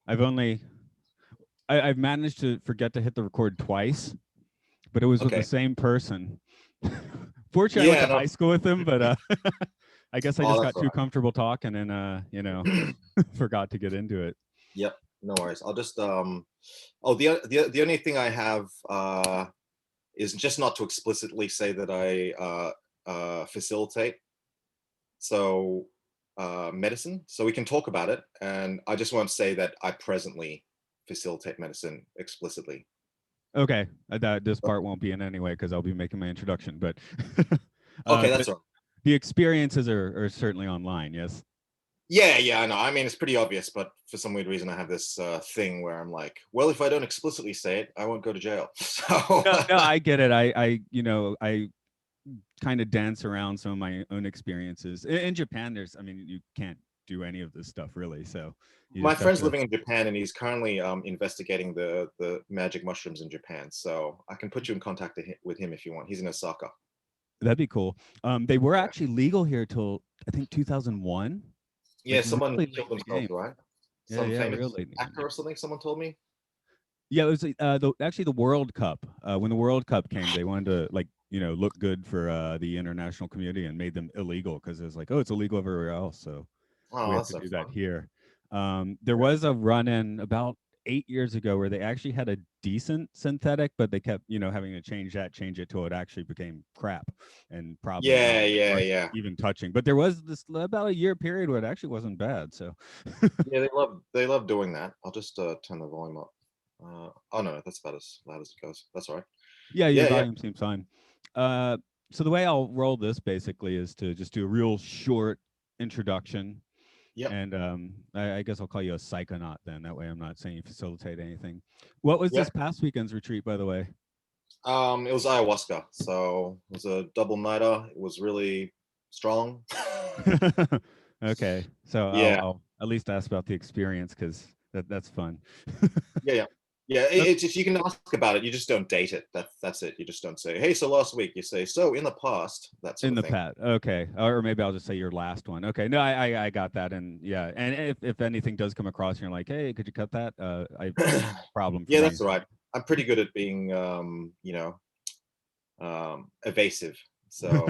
I've only I've managed to forget to hit the record twice, but it was with the Okay. same person. Fortunately, I went Yeah. to No. high school with him, but I guess I Oh, just that's got all too comfortable talking and right. forgot to get into it. Yep. No worries. I'll just Oh, the only thing I have is just not to explicitly say that I facilitate. So medicine. So we can talk about it, and I just won't say that I presently facilitate medicine explicitly. Okay, that this part won't be in any way because I'll be making my introduction, but Okay, but that's all. the experiences are certainly online. Yes. Yeah, yeah, I know. I mean, it's pretty obvious, but for some weird reason, I have this thing where I'm like, well, if I don't explicitly say it, I won't go to jail. So, No, no, I get it. I kind of dance around some of my own experiences. In Japan, I mean, you can't do any of this stuff really, so you my just have friend's to. living in Japan, and he's currently investigating the magic mushrooms in Japan. So I can put you in contact with him if you want. He's in Osaka. That'd be cool. They were Yeah, actually legal here till I think 2001, yeah. like Someone really late killed in the themselves, game. right? Yeah, Some yeah, real famous late in the actor game. or something. Someone told me. Yeah, it was actually the World Cup. When the World Cup came, they wanted to look good for the international community and made them illegal because it was like, oh, it's illegal everywhere else, so we Oh, have that's to so do that fun. here. There was a run in about 8 years ago where they actually had a decent synthetic, but they kept having to change it till it actually became crap and probably not Yeah, yeah, worth yeah. even touching. But there was this about a year period where it actually wasn't bad. So Yeah, they love doing that. I'll just turn the volume up. Oh no, that's about as loud as it goes. That's all right. yeah, your Yeah, yeah, volume seems fine. Uh, so the way I'll roll this basically is to just do a real short introduction, yep, and I guess I'll call you a psychonaut then. That way, I'm not saying you facilitate anything. What was yeah. this past weekend's retreat, by the way? It was ayahuasca, so it was a double nighter. It was really strong. Okay, so Yeah, I'll at least ask about the experience because that's fun. yeah, yeah, yeah. Okay. It's you can ask about it. You just don't date it. That's it. You just don't say, "Hey, so last week." You say, "So in the past," that sort In of the thing. pet, okay, or maybe I'll just say your last one. Okay, no, I got that, and yeah, and if anything does come across, and you're like, hey, could you cut that? Problem for Yeah, me. that's all right. I'm pretty good at being, evasive. So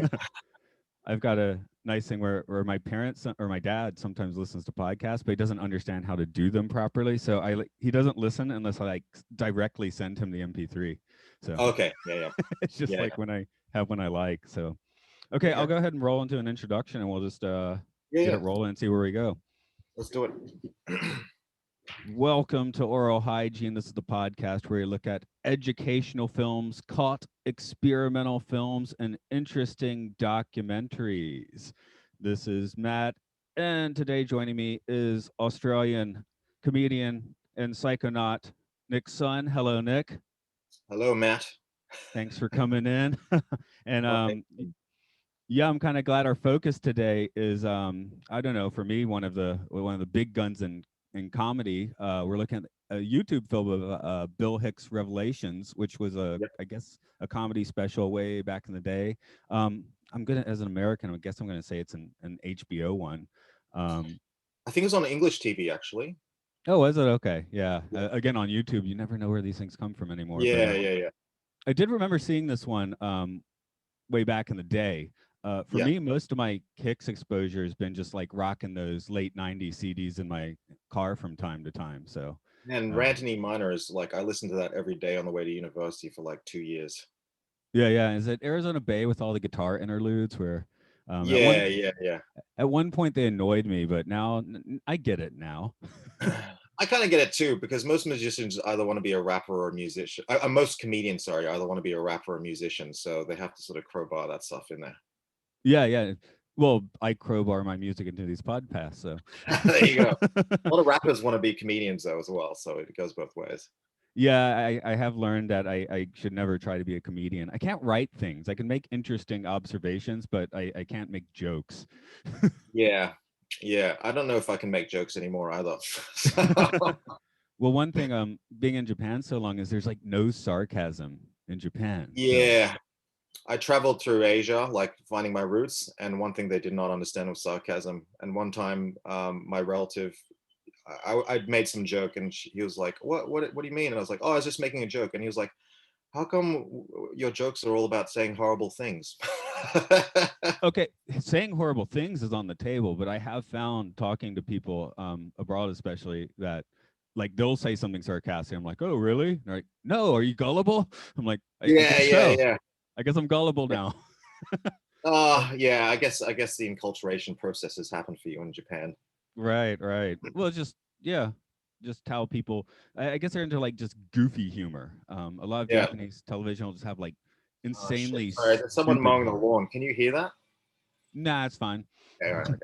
I've got a nice thing where my parents or my dad sometimes listens to podcasts, but he doesn't understand how to do them properly. So he doesn't listen unless I like directly send him the MP3. So okay, yeah, yeah, it's just yeah, like yeah, when I have one I like. So okay, yeah, I'll go ahead and roll into an introduction, and we'll just yeah, get it yeah. rolling and see where we go. Let's do it. Welcome to Aural Hygiene. This is the podcast where we look at educational films, caught experimental films, and interesting documentaries. This is Matt, and today joining me is Australian comedian and psychonaut Nick Sun. Hello, Nick. Hello, Matt. Thanks for coming in. and Okay. yeah, I'm kind of glad our focus today is I don't know, for me one of the big guns in comedy. We're looking at a YouTube film of Bill Hicks Revelations, which was Yep. I guess a comedy special way back in the day. I'm gonna, as an American, I guess I'm gonna say it's an HBO one. Um, I think it's on English TV actually. oh, is it? Okay, yeah. Yeah, Again, on YouTube, you never know where these things come from anymore. But yeah, yeah, yeah. I did remember seeing this one way back in the day. For Yeah. me, most of my Kicks exposure has been just like rocking those late '90s CDs in my car from time to time. So, And um, Rantony Minor is like I listened to that every day on the way to university for like 2 years. yeah, yeah. Is it Arizona Bay with all the guitar interludes where at Yeah, yeah, yeah. one point they annoyed me, but now I get it now. I kind of get it too because most musicians either want to be a rapper or a musician. Most comedians, sorry, either want to be a rapper or a musician, so they have to sort of crowbar that stuff in there. Yeah, yeah. Well, I crowbar my music into these podcasts, so There you go. A lot of rappers want to be comedians though as well, so it goes both ways. yeah, I have learned that I should never try to be a comedian. I can't write things. I can make interesting observations, but I can't make jokes. Yeah, yeah. I don't know if I can make jokes anymore either. Well, one thing being in Japan so long is there's like no sarcasm in Japan. So Yeah, I traveled through Asia, like finding my roots, and one thing they did not understand was sarcasm. And one time, my relative, I'd made some joke, and he was like, what do you mean? And I was like, oh, I was just making a joke. And he was like, how come your jokes are all about saying horrible things? Okay, saying horrible things is on the table, but I have found talking to people abroad, especially, that like they'll say something sarcastic. I'm like, oh, really? They're like, no, are you gullible? I'm like, I Yeah, guess yeah, so. yeah. I guess I'm gullible now. Yeah. I guess the enculturation process has happened for you in Japan. Right, right. Well, it's just yeah, just how people. I guess they're into like just goofy humor. A lot of Yeah. Japanese television will just have like Oh shit! insanely Sorry, there's someone stupid mowing the humor. lawn. Can you hear that? Nah, it's fine. Okay, all right, okay.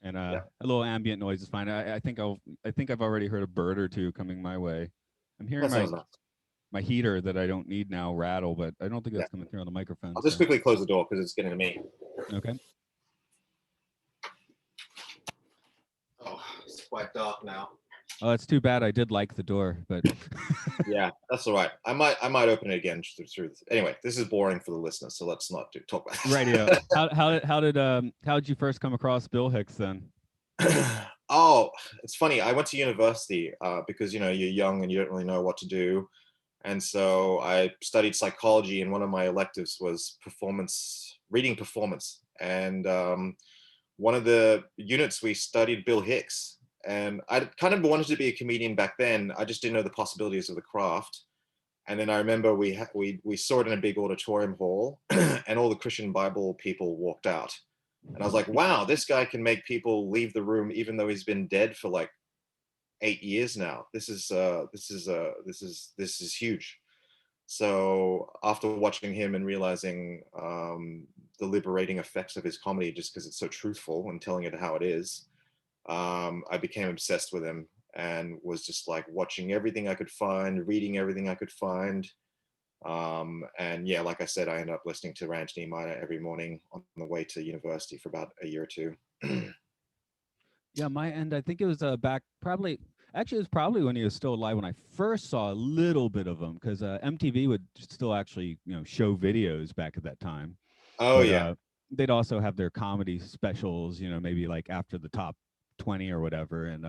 And Yeah, a little ambient noise is fine. I think I've already heard a bird or two coming my way. I'm hearing that sounds nice. my heater that I don't need now rattle, but I don't think Yeah, that's coming through on the microphone. I'll just So quickly close the door because it's getting to me. okay. Oh, it's quite dark now. Oh, it's too bad. I did like the door, but Yeah, that's all right. I might open it again through. Anyway, this is boring for the listeners, so let's not talk about right. it. Yeah. How did you first come across Bill Hicks then? Oh, it's funny. I went to university because you're young and you don't really know what to do, and so I studied psychology, and one of my electives was reading performance, and one of the units we studied Bill Hicks, and I kind of wanted to be a comedian back then. I just didn't know the possibilities of the craft. And then I remember we saw it in a big auditorium hall, and all the Christian Bible people walked out. And I was like, wow, this guy can make people leave the room even though he's been dead for like 8 years now. This is huge. So after watching him and realizing the liberating effects of his comedy, just because it's so truthful and telling it how it is, I became obsessed with him and was just like watching everything I could find, reading everything I could find. And yeah, like I said, I ended up listening to Ranch Nehemiah every morning on the way to university for about a year or two. Yeah, my end. I think it was back probably. Actually, it was probably when he was still alive when I first saw a little bit of him because MTV would still actually show videos back at that time, Oh but yeah, they'd also have their comedy specials. Maybe like after the top 20 or whatever. And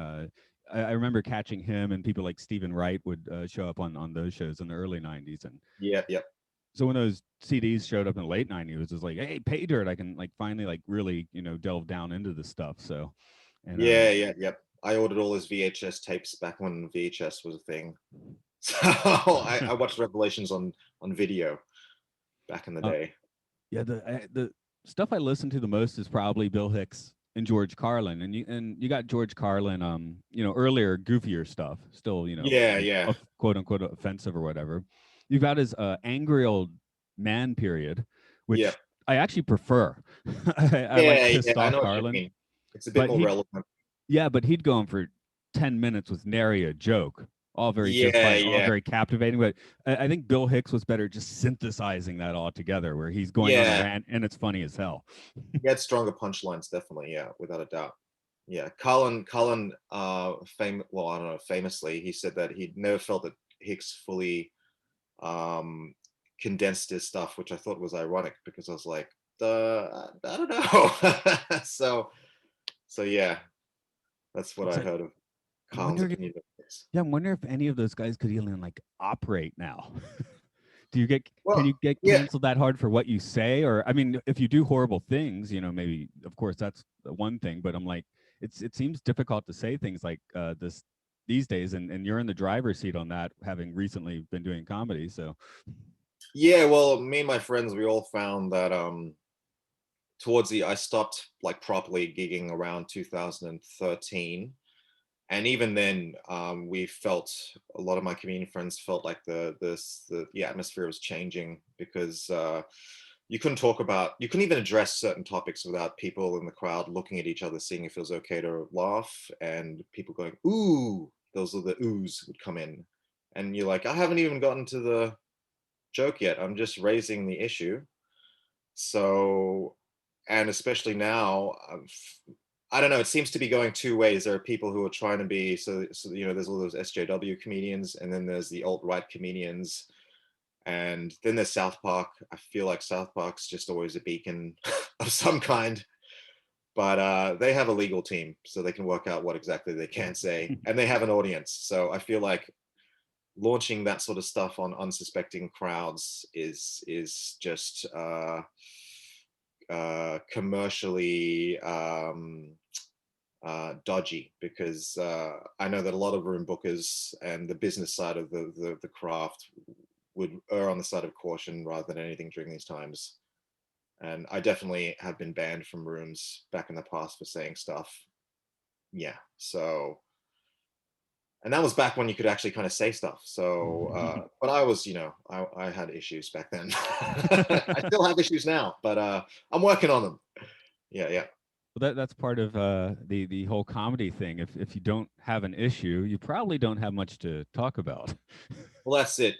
I remember catching him and people like Stephen Wright would show up on those shows in the early 90s. And yep, yep. so when those CDs showed up in the late 90s, it was just like, hey, pay dirt. I can like finally like really delve down into this stuff. So and Yeah, yeah, yep. I ordered all his VHS tapes back when VHS was a thing. So I watched Revelations on video back in the uh, day. yeah, the stuff I listen to the most is probably Bill Hicks and George Carlin, and you got George Carlin, earlier goofier stuff, still Yeah, yeah, quote unquote offensive or whatever. You've got his angry old man period, yeah, which I actually prefer. I like yeah, yeah. pissed I off know what you Carlin, mean. It's a bit but more relevant. he'd go on for 10 minutes with nary a joke, all very just Yeah, funny, all yeah, very captivating. But I think Bill Hicks was better just synthesizing that all together, where he's going on a yeah. rant and it's funny as hell. He had stronger punchlines, definitely. Yeah, without a doubt. Yeah, Colin, well, I don't know, famously, he said that he'd never felt that Hicks fully um, condensed his stuff, which I thought was ironic because I was like, I don't know. So yeah, that's what It's I like heard of I'm Colin's wondering, opinion of Hicks. yeah, I'm wondering if any of those guys could even like operate now. Can Well, you get yeah, canceled that hard for what you say? Or I mean, if you do horrible things, maybe of course that's the one thing. But I'm like, it seems difficult to say things like this these days, and you're in the driver's seat on that, having recently been doing comedy. So yeah. Well, me and my friends, we all found that I stopped like properly gigging around 2013. And even then, we felt a lot of my comedian friends felt like the atmosphere was changing because you couldn't even address certain topics without people in the crowd looking at each other, seeing if it was okay to laugh, and people going ooh. Those are the oohs would come in, and you're like, I haven't even gotten to the joke yet. I'm just raising the issue. So, and especially now, I don't know. It seems to be going two ways. There are people who are trying to be so there's all those SJW comedians, and then there's the alt-right comedians, and then there's South Park. I feel like South Park's just always a beacon of some kind. but they have a legal team, so they can work out what exactly they can say, and they have an audience. So I feel like launching that sort of stuff on unsuspecting crowds is just commercially dodgy, because I know that a lot of room bookers and the business side of the craft would err on the side of caution rather than anything during these times. And I definitely have been banned from rooms back in the past for saying stuff. Yeah. So, and that was back when you could actually kind of say stuff. So, but I was, I had issues back then. I still have issues now, but I'm working on them. Yeah, yeah. Well, that's part of the whole comedy thing. If you don't have an issue, you probably don't have much to talk about. Well, that's it.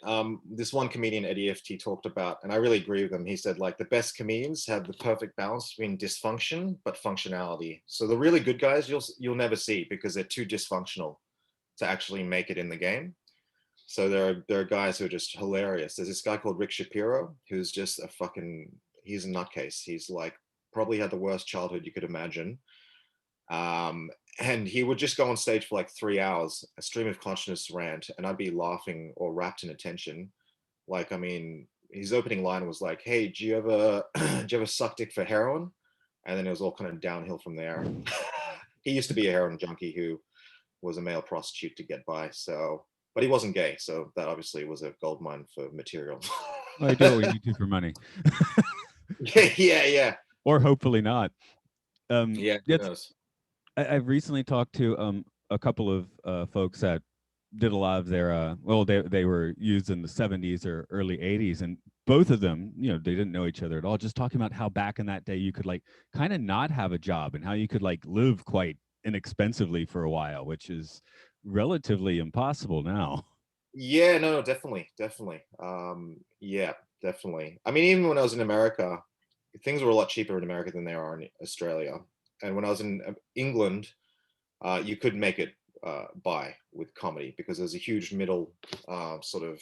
This one comedian, Eddie FT, talked about, and I really agree with him. He said, like, the best comedians have the perfect balance between dysfunction but functionality. So the really good guys you'll never see because they're too dysfunctional to actually make it in the game. So there are guys who are just hilarious. There's this guy called Rick Shapiro who's just he's a nutcase. He's like probably had the worst childhood you could imagine. And he would just go on stage for like 3 hours, a stream of consciousness rant, and I'd be laughing or wrapped in attention. Like, I mean, his opening line was like, "Hey, do you ever suck dick for heroin?" And then it was all kind of downhill from there. He used to be a heroin junkie who was a male prostitute to get by. So, but he wasn't gay, so that obviously was a goldmine for material. Well, you do what we need to for money. Yeah. Or hopefully not. Yeah, who knows? I've recently talked to a couple of folks that did a lot of their they were used in the 70s or early 80s, and both of them, they didn't know each other at all, just talking about how back in that day you could like kind of not have a job and how you could like live quite inexpensively for a while, which is relatively impossible now. Yeah, no, definitely. Yeah, definitely. I mean, even when I was in America, things were a lot cheaper in America than they are in Australia. And when I was in England, you could make it by with comedy because there's a huge middle sort of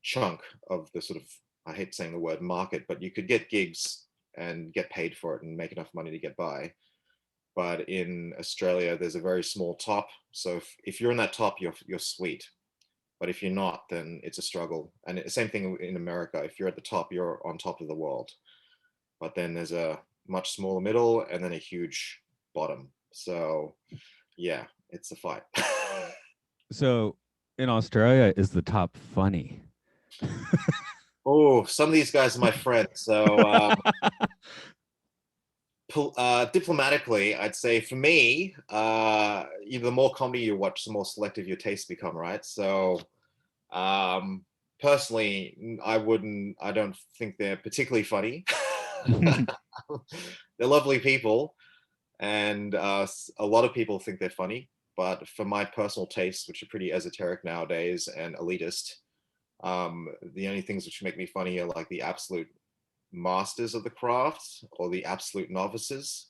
chunk of the sort of, I hate saying the word market, but you could get gigs and get paid for it and make enough money to get by. But in Australia, there's a very small top. So if you're in that top, you're sweet. But if you're not, then it's a struggle. And the same thing in America. If you're at the top, you're on top of the world. But then there's a much smaller middle and then a huge bottom. So yeah, it's a fight. So in Australia, is the top funny? Oh, some of these guys are my friends. So diplomatically, I'd say for me, the more comedy you watch, the more selective your tastes become, right? So personally, I don't think they're particularly funny. They're lovely people, and a lot of people think they're funny. But for my personal tastes, which are pretty esoteric nowadays and elitist, the only things which make me funny are like the absolute masters of the craft or the absolute novices,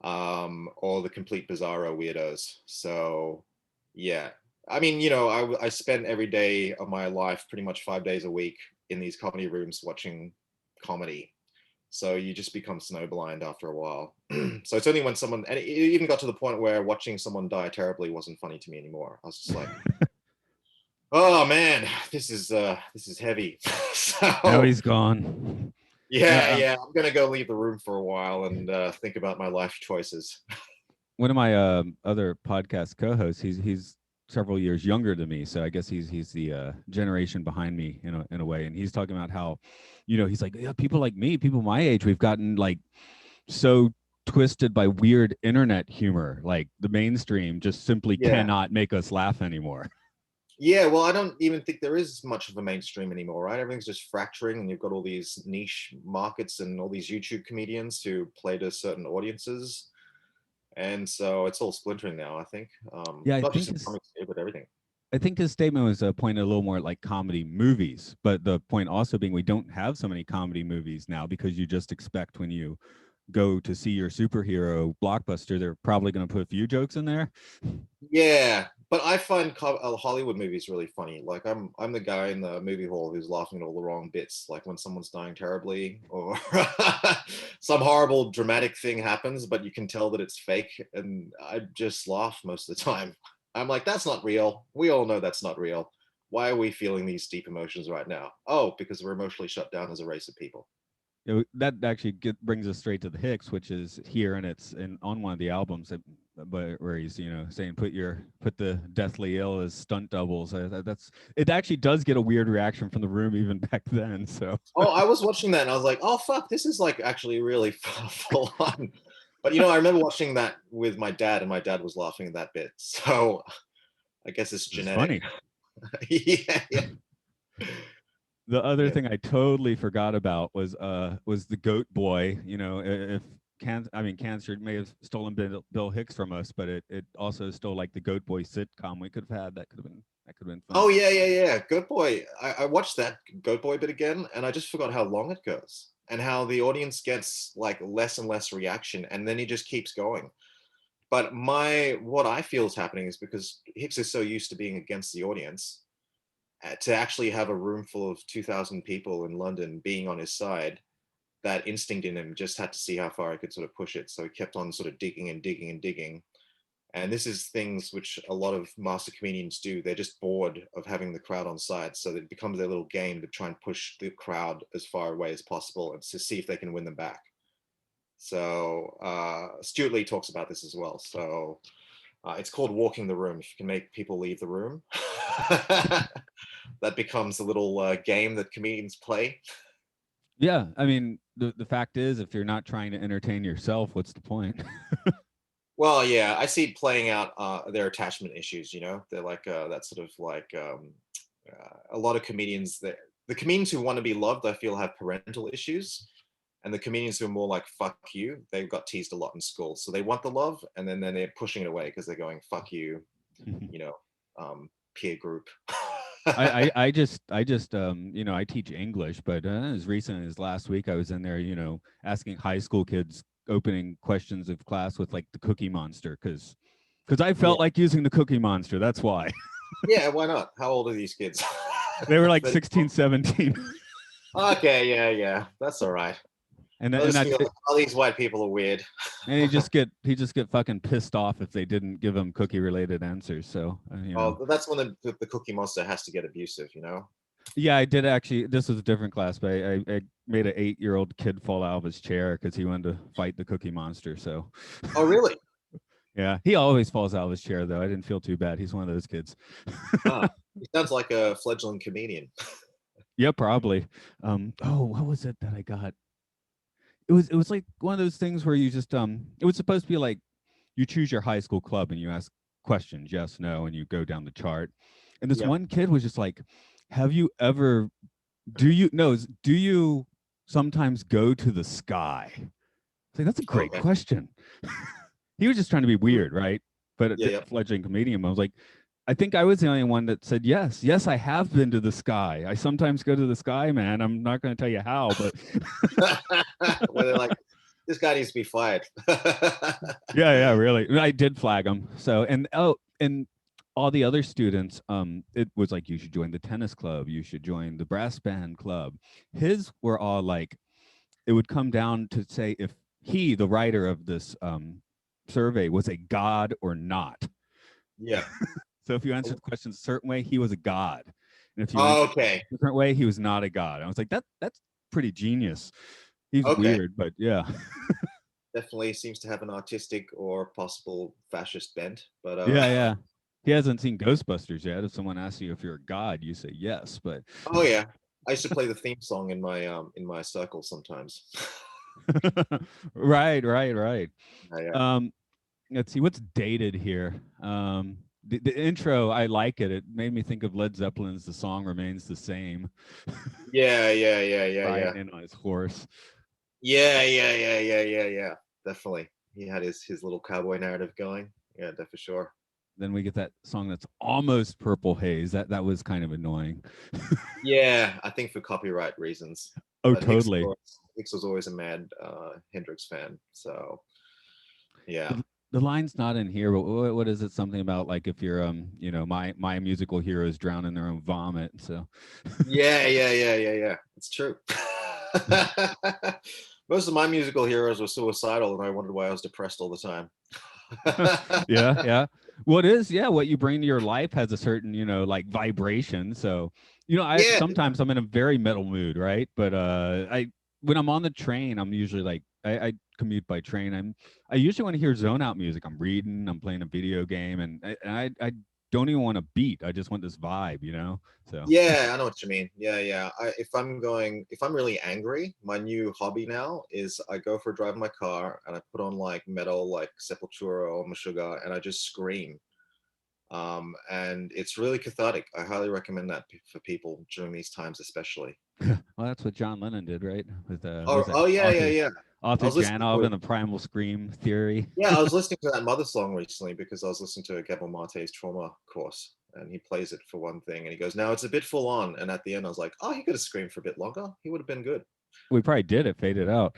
or the complete bizarro weirdos. So yeah, I mean, I spend every day of my life, pretty much 5 days a week, in these comedy rooms watching comedy. So you just become snowblind after a while. So it's only when someone, and it even got to the point where watching someone die terribly wasn't funny to me anymore. I was just like, oh man, this is heavy. Now So he's gone. yeah, I'm gonna go leave the room for a while and think about my life choices. One of my other podcast co-hosts, he's several years younger than me, so I guess he's the generation behind me in a way, and he's talking about how, he's like, yeah, people like me, people my age, we've gotten like so twisted by weird internet humor, like the mainstream just simply Yeah. cannot make us laugh anymore. Yeah, well, I don't even think there is much of a mainstream anymore, right? Everything's just fracturing, and you've got all these niche markets and all these YouTube comedians who play to certain audiences, and so it's all splintering now. I think, Yeah, not just in comics, but everything. I think his statement was pointed a little more at like comedy movies, but the point also being we don't have so many comedy movies now because you just expect when you go to see your superhero blockbuster, they're probably going to put a few jokes in there. Yeah, but I find Hollywood movies really funny. Like I'm the guy in the movie hall who's laughing at all the wrong bits, like when someone's dying terribly or some horrible dramatic thing happens, but you can tell that it's fake, and I just laugh most of the time. I'm like, that's not real. We all know that's not real. Why are we feeling these deep emotions right now? Oh, because we're emotionally shut down as a race of people. That actually brings us straight to the Hicks, which is here, and it's on one of the albums, but where he's saying put the deathly ill as stunt doubles. That's it. Actually, does get a weird reaction from the room even back then. So Oh, I was watching that and I was like, oh fuck, this is like actually really full on. But I remember watching that with my dad, and my dad was laughing at that bit. So I guess it's it's genetic. funny. Yeah, yeah. The other Yeah. thing I totally forgot about was the Goat Boy. If cancer may have stolen Bill Hicks from us, but it also stole like the Goat Boy sitcom we could have had. That could have been fun. Oh yeah, yeah, yeah. Goat Boy. I watched that Goat Boy bit again, and I just forgot how long it goes and how the audience gets like less and less reaction, and then he just keeps going. But what I feel is happening is because Hicks is so used to being against the audience, to actually have a room full of 2,000 people in London being on his side, that instinct in him just had to see how far he could sort of push it. So he kept on sort of digging and digging and digging. And this is things which a lot of master comedians do. They're just bored of having the crowd on side. So it becomes their little game to try and push the crowd as far away as possible and to see if they can win them back. So Stuart Lee talks about this as well. So it's called walking the room. If you can make people leave the room, that becomes a little game that comedians play. Yeah, I mean, the fact is, if you're not trying to entertain yourself, what's the point? Well, yeah, I see it playing out their attachment issues. They're like that sort of like a lot of comedians. The comedians who want to be loved, I feel, have parental issues, and the comedians who are more like "fuck you," they've got teased a lot in school, so they want the love, and then they're pushing it away because they're going "fuck you," you know, peer group. I just I teach English, but as recent as last week I was in there, asking high school kids opening questions of class with like the Cookie Monster, because I Yeah, felt like using the Cookie Monster. That's why. yeah, why not? How old are these kids? They were like But 16, 17. okay, yeah, yeah, that's all right. and They'll and just that be like, "Oh, these white people are weird." and he just get fucking pissed off if they didn't give him cookie related answers. So Oh, that's when the Cookie Monster has to get abusive. yeah, I did actually. This was a different class, but I made an 8-year-old kid fall out of his chair because he wanted to fight the Cookie Monster. So Oh, really? yeah, he always falls out of his chair though. I didn't feel too bad. He's one of those kids. Ah, he sounds like a fledgling comedian. Yeah, probably. Oh, what was it that I got? It was like one of those things where you just it was supposed to be like you choose your high school club and you ask questions, yes, no, and you go down the chart. And this Yep. one kid was just like, have you ever do you sometimes go to the sky? It's like, that's a great Okay. question. He was just trying to be Hmm. weird, right? But Yeah, yeah. fledgling comedian, I was like, I think I was the only one that said yes. Yes, I have been to the sky. I sometimes go to the sky, man. I'm not going to tell you how, but Where they're like, this guy needs to be fired. yeah, really. I did flag him. So and all the other students, it was like you should join the tennis club, you should join the brass band club. His were all like, it would come down to say if he, the writer of this survey, was a god or not. Yeah. So if you answered the questions a certain way, he was a god, and if you answered Okay. a different way, he was not a god. I was like, that's pretty genius. He's Okay. weird, but yeah. Definitely seems to have an artistic or possible fascist bent, but Yeah. He hasn't seen Ghostbusters yet. If someone asks you if you're a god, you say yes. But oh yeah, I used to play the theme song in my circle sometimes. right. Yeah. Um, let's see what's dated here. The intro, I like it. It made me think of Led Zeppelin's "The Song Remains the Same." Yeah, yeah, yeah, yeah, Riding yeah. in on his horse. Yeah, yeah, yeah, yeah, yeah, yeah. Definitely. He had his little cowboy narrative going. Yeah, for sure. Then we get that song that's almost Purple Haze. That was kind of annoying. Yeah, I think for copyright reasons. Oh, But totally. Hicks was always a mad Hendrix fan. So yeah. The line's not in here, but what is it? Something about like if you're my musical heroes drown in their own vomit. So Yeah. It's true. Most of my musical heroes were suicidal, and I wondered why I was depressed all the time. yeah. What is what you bring to your life has a certain like vibration. So I Yeah. sometimes I'm in a very metal mood, right? But I when I'm on the train, I'm usually like I commute by train. I usually want to hear zone out music. I'm reading, I'm playing a video game, and I don't even want a beat. I just want this vibe, So Yeah, I know what you mean. Yeah. If I'm really angry, my new hobby now is I go for a drive in my car and I put on like metal, like Sepultura or Meshuggah, and I just scream. And it's really cathartic. I highly recommend that for people during these times, especially. well, that's what John Lennon did, right? With Oh, who's that oh yeah, yeah, author yeah. I author was listening Janov to and the Primal Scream theory. Yeah, I was listening to that Mother song recently because I was listening to Gabor Mate's trauma course, and he plays it for one thing, and he goes, "Now it's a bit full on." And at the end, I was like, "Oh, he could have screamed for a bit longer. He would have been good." We probably did it, faded out.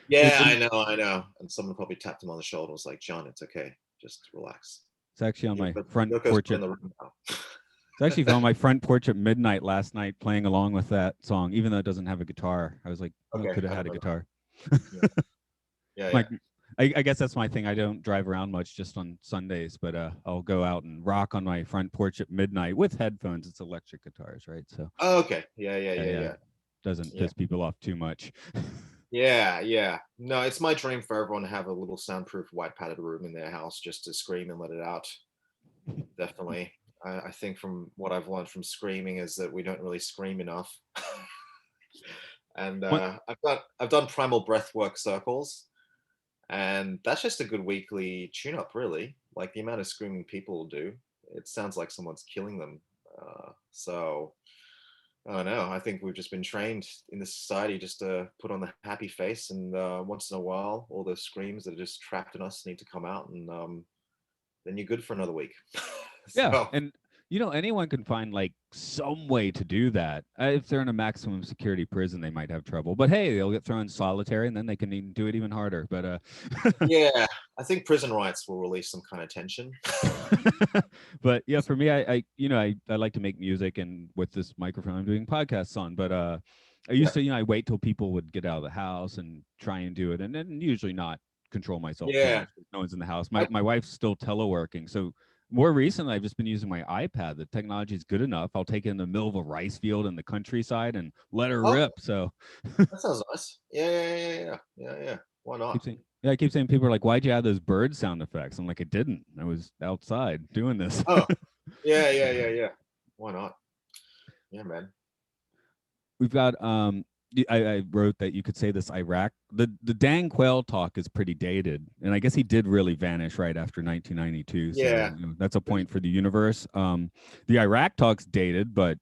Yeah, And I know. And someone probably tapped him on the shoulder, and was like, "John, it's okay. Just relax. it's actually on my front Yoko's porch in the room now." It's actually on my front porch at midnight last night, playing along with that song, even though it doesn't have a guitar. I was like, oh, it Okay, could have I had don't a know guitar. that. Yeah, yeah, Like, yeah. I guess that's my thing. I don't drive around much, just on Sundays, but I'll go out and rock on my front porch at midnight with headphones. It's electric guitars, right? So Oh, okay, yeah, yeah, yeah, yeah, yeah, yeah, doesn't yeah. piss people off too much. Yeah. No, it's my dream for everyone to have a little soundproof white padded room in their house just to scream and let it out. Definitely. I think from what I've learned from screaming is that we don't really scream enough. And What? I've done primal breathwork circles, and that's just a good weekly tune up, really. Like the amount of screaming people do, it sounds like someone's killing them. So I don't know. I think we've just been trained in this society just to put on the happy face, and once in a while, all those screams that are just trapped in us need to come out, and then you're good for another week. Yeah, So and anyone can find like some way to do that. If they're in a maximum security prison, they might have trouble. But hey, they'll get thrown in solitary, and then they can do it even harder. But yeah, I think prison rights will release some kind of tension. but yeah, for me, I like to make music, and with this microphone, I'm doing podcasts on. But I Yeah, used to, I wait till people would get out of the house and try and do it, and then usually not control myself too yeah. much. No one's in the house. I, My wife's still teleworking, so more recently, I've just been using my iPad. The technology is good enough. I'll take it in the middle of a rice field in the countryside and let her oh, rip. So that sounds nice. Yeah. Why not? I keep saying people are like, "Why'd you add those bird sound effects?" I'm like, "I didn't. I was outside doing this." Oh, yeah. Why not? Yeah, man. We've got I wrote that you could say this Iraq the Dan Quayle talk is pretty dated, and I guess he did really vanish right after 1992. So Yeah, that's a point for the universe. The Iraq talk's dated, but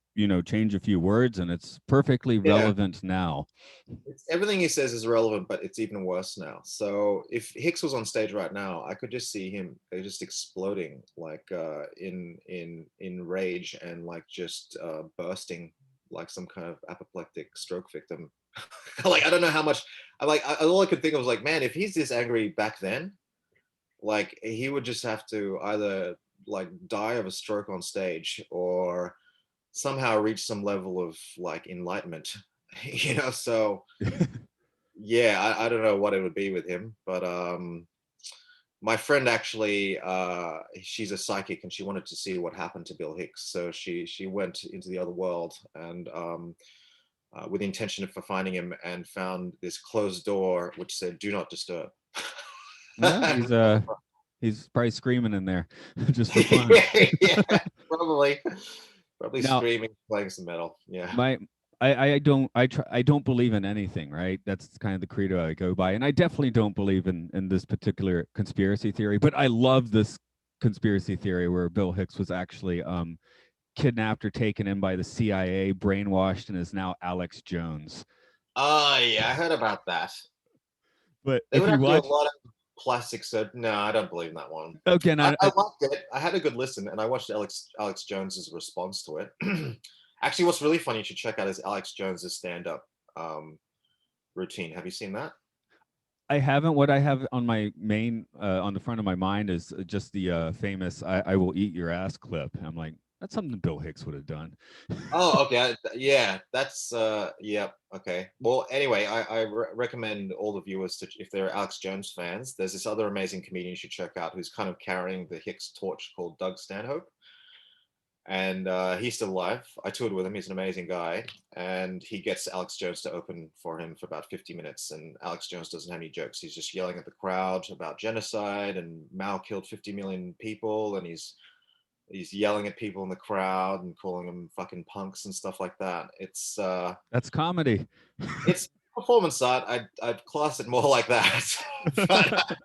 change a few words and it's perfectly yeah. relevant now. Everything he says is relevant, but it's even worse now. So if Hicks was on stage right now, I could just see him just exploding, like in rage and like just bursting like some kind of apoplectic stroke victim. Like I don't know how much. All I could think of was like, man, if he's this angry back then, like he would just have to either like die of a stroke on stage or somehow reach some level of like enlightenment. So yeah, I don't know what it would be with him, but my friend actually she's a psychic and she wanted to see what happened to Bill Hicks, so she went into the other world and with the intention for finding him, and found this closed door which said "Do not disturb." Yeah, he's probably screaming in there just for fun. Yeah, probably Now, screaming, playing some metal. Yeah, my I don't believe in anything, right? That's kind of the credo I go by, and I definitely don't believe in this particular conspiracy theory, but I love this conspiracy theory where Bill Hicks was actually kidnapped or taken in by the CIA, brainwashed, and is now Alex Jones. oh yeah, I heard about that. But They if would you have to do a watch lot of plastic surgery. No, I don't believe in that one. again, I liked it. I had a good listen, and I watched Alex Jones's response to it. Actually, what's really funny you should check out is Alex Jones's stand-up routine. Have you seen that? I haven't. What I have on my main on the front of my mind is just the famous "I will eat your ass" clip. I'm like, that's something Bill Hicks would have done. Oh, okay. Yeah, that's yeah. Okay. Well, anyway, I recommend all the viewers to, if they're Alex Jones fans, there's this other amazing comedian you should check out who's kind of carrying the Hicks torch called Doug Stanhope. And he's still alive. I toured with him. He's an amazing guy, and he gets Alex Jones to open for him for about 50 minutes. And Alex Jones doesn't have any jokes. He's just yelling at the crowd about genocide and Mao killed 50 million people, and he's yelling at people in the crowd and calling them fucking punks and stuff like that. That's comedy. It's performance art. I'd class it more like that, but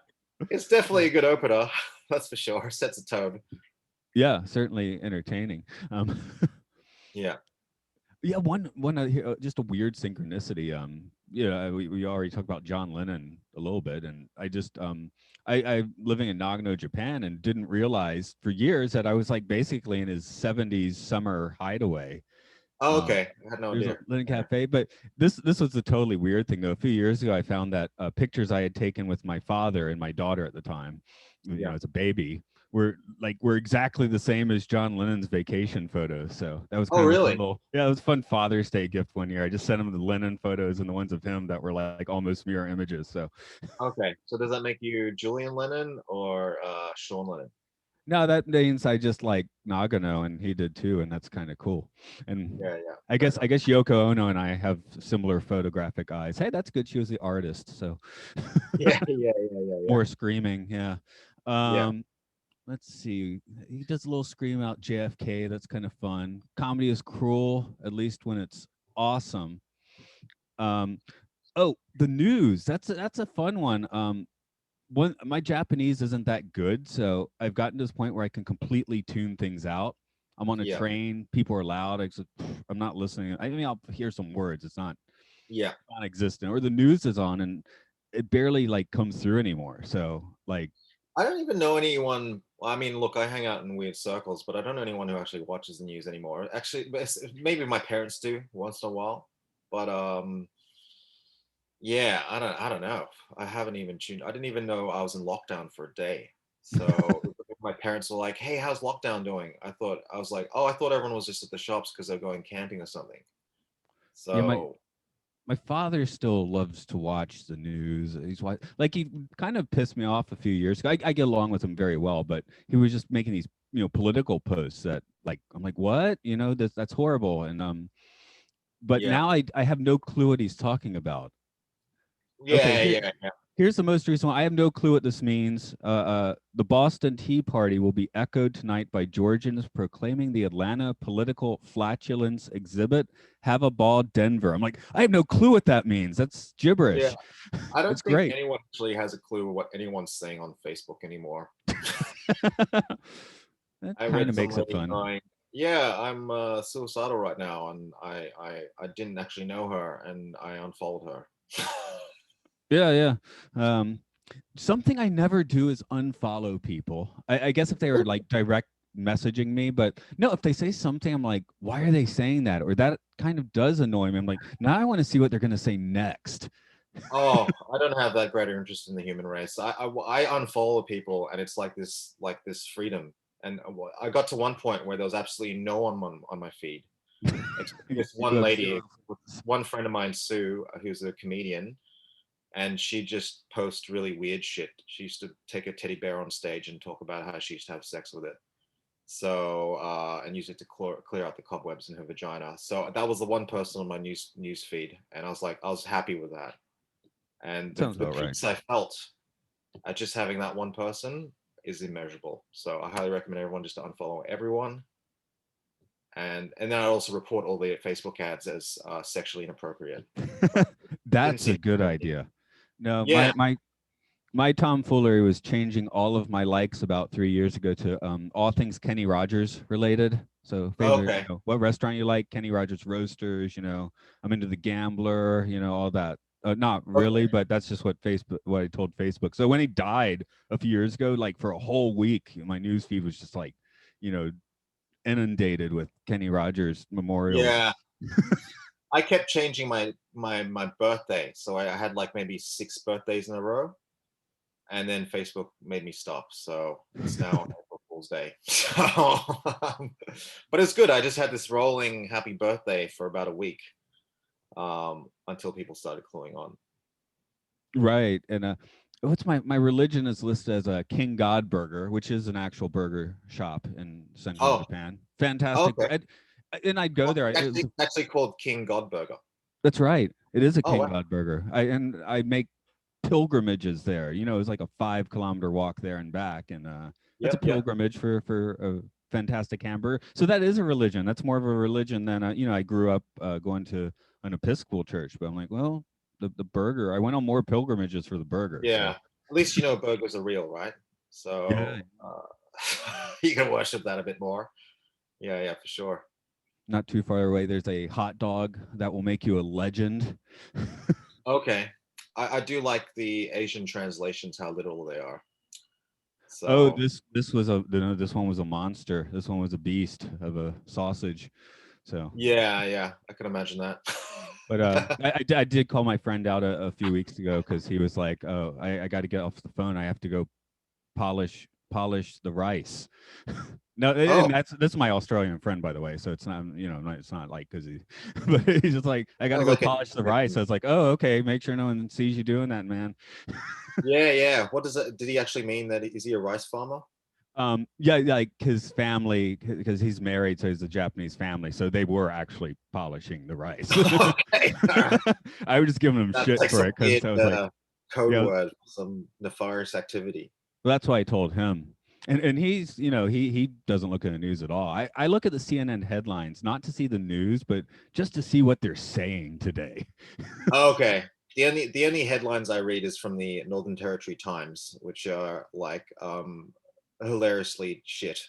it's definitely a good opener. That's for sure. Sets a tone. Yeah, certainly entertaining. Yeah. Yeah, one just a weird synchronicity. We already talked about John Lennon a little bit, and I living in Nagano, Japan, and didn't realize for years that I was like basically in his '70s summer hideaway. Oh, Um, okay. I had no there's a idea. Lennon Yeah. Cafe, but this was a totally weird thing though. A few years ago, I found that pictures I had taken with my father and my daughter at the time, Yeah. as a baby, were exactly the same as John Lennon's vacation photos. So that was Oh, kind of a fun really? little, yeah, it was a fun Father's Day gift one year. I just sent him the Lennon photos and the ones of him that were like almost mirror images. So Okay. So does that make you Julian Lennon or Sean Lennon? no, that means I just like Nagano, and he did too, and that's kind of cool. And Yeah, yeah. I Fair guess enough. I guess Yoko Ono and I have similar photographic eyes. Hey, that's good. She was the artist, so Yeah, yeah, yeah, yeah, yeah. more screaming. Yeah. Yeah. Um, let's see. He does a little scream out JFK. That's kind of fun. Comedy is cruel, at least when it's awesome. Um, oh, the news. That's a fun one. One my Japanese isn't that good, so I've gotten to this point where I can completely tune things out. I'm on a Yeah. train, people are loud. I'm not listening. I mean, I'll hear some words. It's not Yeah. non-existent. Or the news is on and it barely like comes through anymore. So like, I don't even know anyone. Well, I mean, look, I hang out in weird circles, but I don't know anyone who actually watches the news anymore. Actually, maybe my parents do once in a while. But yeah, I don't know. I haven't even tuned. I didn't even know I was in lockdown for a day. So my parents were like, "Hey, how's lockdown doing?" I was like, "Oh, I thought everyone was just at the shops because they're going camping or something." yeah, my So my father still loves to watch the news. Like he kind of pissed me off a few years ago. I get along with him very well, but he was just making these political posts that like I'm like, what? That's horrible. And but yeah, now I have no clue what he's talking about. Okay, yeah, yeah, yeah, here's the most recent one. I have no clue what this means. The Boston Tea Party will be echoed tonight by Georgians proclaiming the Atlanta political flatulence exhibit. Have a ball, Denver. I'm like, I have no clue what that means. That's yeah. gibberish. I don't It's think great. anyone actually has a clue what anyone's saying on Facebook anymore. That I kind read of some makes it lady fun. going, "Yeah, I'm suicidal right now," and I didn't actually know her, and I unfollowed her. Yeah, yeah. Um, Something I never do is unfollow people. I guess if they were like direct messaging me, but no, if they say something, I'm like, why are they saying that? Or that kind of does annoy me. I'm like, now I want to see what they're going to say next. Oh, I don't have that greater interest in the human race. I unfollow people, and it's like this freedom. And I got to one point where there was absolutely no one on my feed except you this one have lady, zero. one friend of mine, Sue, who's a comedian, and she just posts really weird shit. She used to take a teddy bear on stage and talk about how she used to have sex with it. So and use it to clear out the cobwebs in her vagina. So that was the one person on my news feed, and I was happy with that. And Sounds the about right. peace I felt at just having that one person is immeasurable. So I highly recommend everyone just to unfollow everyone. And then I also report all the Facebook ads as sexually inappropriate. But it didn't That's seem a to good do anything. idea. No, Yeah. my tomfoolery was changing all of my likes about 3 years ago to all things Kenny Rogers related. So favorite, Okay. what restaurant you like, Kenny Rogers Roasters, I'm into the Gambler, all that. Not Okay. really, but that's just what I told Facebook. So when he died a few years ago, like for a whole week, my news feed was just like, you know, inundated with Kenny Rogers memorials. Yeah. I kept changing my birthday, so I had like maybe 6 birthdays in a row, and then Facebook made me stop. So it's now April Fool's Day. So, but it's good. I just had this rolling happy birthday for about a week, until people started cluing on. Right. And what's my religion is listed as a King God Burger, which is an actual burger shop in central Oh, Japan. Fantastic. okay. And I'd go Oh, there. It was, actually called King Godburger. that's right. It is a Oh, King wow. God Burger. I make pilgrimages there. You know, it's like a 5 kilometer walk there and back, and it's a Yep, yep. pilgrimage for a fantastic hamburger. So that is a religion. That's more of a religion than you know. I grew up going to an Episcopal church, but I'm like, well, the burger. I went on more pilgrimages for the burger. Yeah. So At least you know burgers are real, right? yeah, So you can worship that a bit more. Yeah, yeah, for sure. not too far away. There's a hot dog that will make you a legend. Okay. I do like the Asian translations, how literal they are. Oh, So this was a no, this one was a monster. This one was a beast of a sausage. So yeah, yeah, I can imagine that. but I did call my friend out a few weeks ago because he was like, "Oh, I got to get off the phone. I have to go polish the rice." No, and Oh, that's my Australian friend, by the way. So it's not, you know, it's not like because he, but he's just like, I got to sounds go like polish the rice. So it's like, oh, okay, make sure no one sees you doing that, man. yeah, yeah. What does it? Did he actually mean that? Is he a rice farmer? Yeah, like his family, because he's married, so he's a Japanese family, so they were actually polishing the rice. Okay, all right. I was just giving him That's shit like for some it because weird I was like, code yeah, word, for some nefarious activity. well, that's why I told him. And he's, you know, he doesn't look at the news at all. I look at the CNN headlines, not to see the news, but just to see what they're saying today. Okay. The only headlines I read is from the Northern Territory Times, which are like hilariously shit.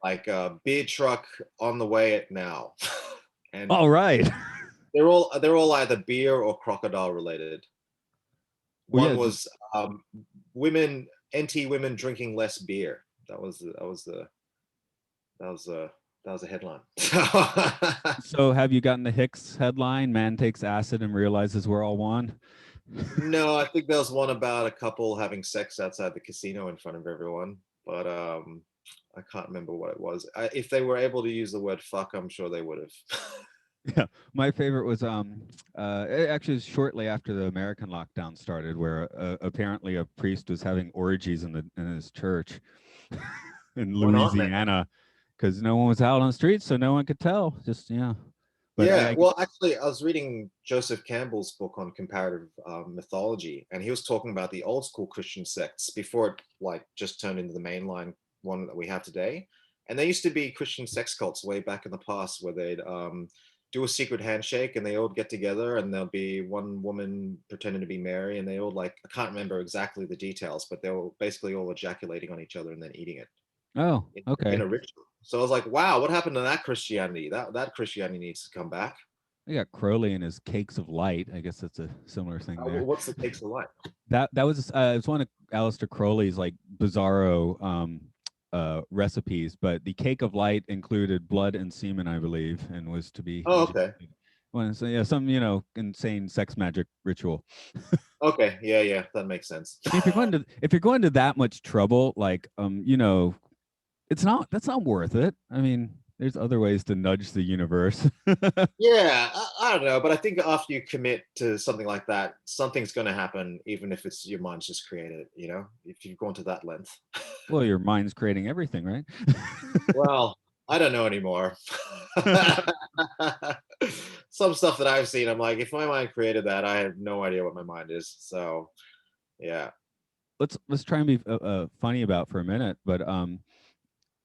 Like beer truck on the way at now. And All right. they're all either beer or crocodile related. Well, yeah, One was women anti-women drinking less beer. That was a headline. so have you gotten the Hicks headline? Man takes acid and realizes we're all one. No, I think there was one about a couple having sex outside the casino in front of everyone, but I can't remember what it was. If they were able to use the word fuck, I'm sure they would have. Yeah, my favorite was actually shortly after the American lockdown started, where apparently a priest was having orgies in his church in Why not, man? Louisiana because no one was out on the streets, so no one could tell. Just yeah, but Yeah, well, actually, I was reading Joseph Campbell's book on comparative mythology, and he was talking about the old school Christian sects before it like just turned into the mainline one that we have today. And there used to be Christian sex cults way back in the past where they'd do a secret handshake and they all get together and there'll be one woman pretending to be Mary and they all like I can't remember exactly the details, but they were basically all ejaculating on each other and then eating it oh, in okay, a ritual. So I was like, wow, what happened to that Christianity? That Christianity needs to come back. we got Crowley and his cakes of light. I guess that's a similar thing there. What's the cakes of light? That was it's one of Aleister Crowley's like bizarro recipes, but the cake of light included blood and semen, I believe, and was to be Oh, okay. well, so yeah, some you know insane sex magic ritual. Okay. Yeah, yeah, that makes sense. If you're going to that much trouble, like you know, it's not that's not worth it. I mean, there's other ways to nudge the universe. Yeah, I don't know, but I think after you commit to something like that, something's going to happen, even if it's your mind's just created it. If you've gone to that length. Well, your mind's creating everything, right? Well, I don't know anymore. Some stuff that I've seen, I'm like, if my mind created that, I have no idea what my mind is. So, yeah. Let's try and be funny about for a minute. But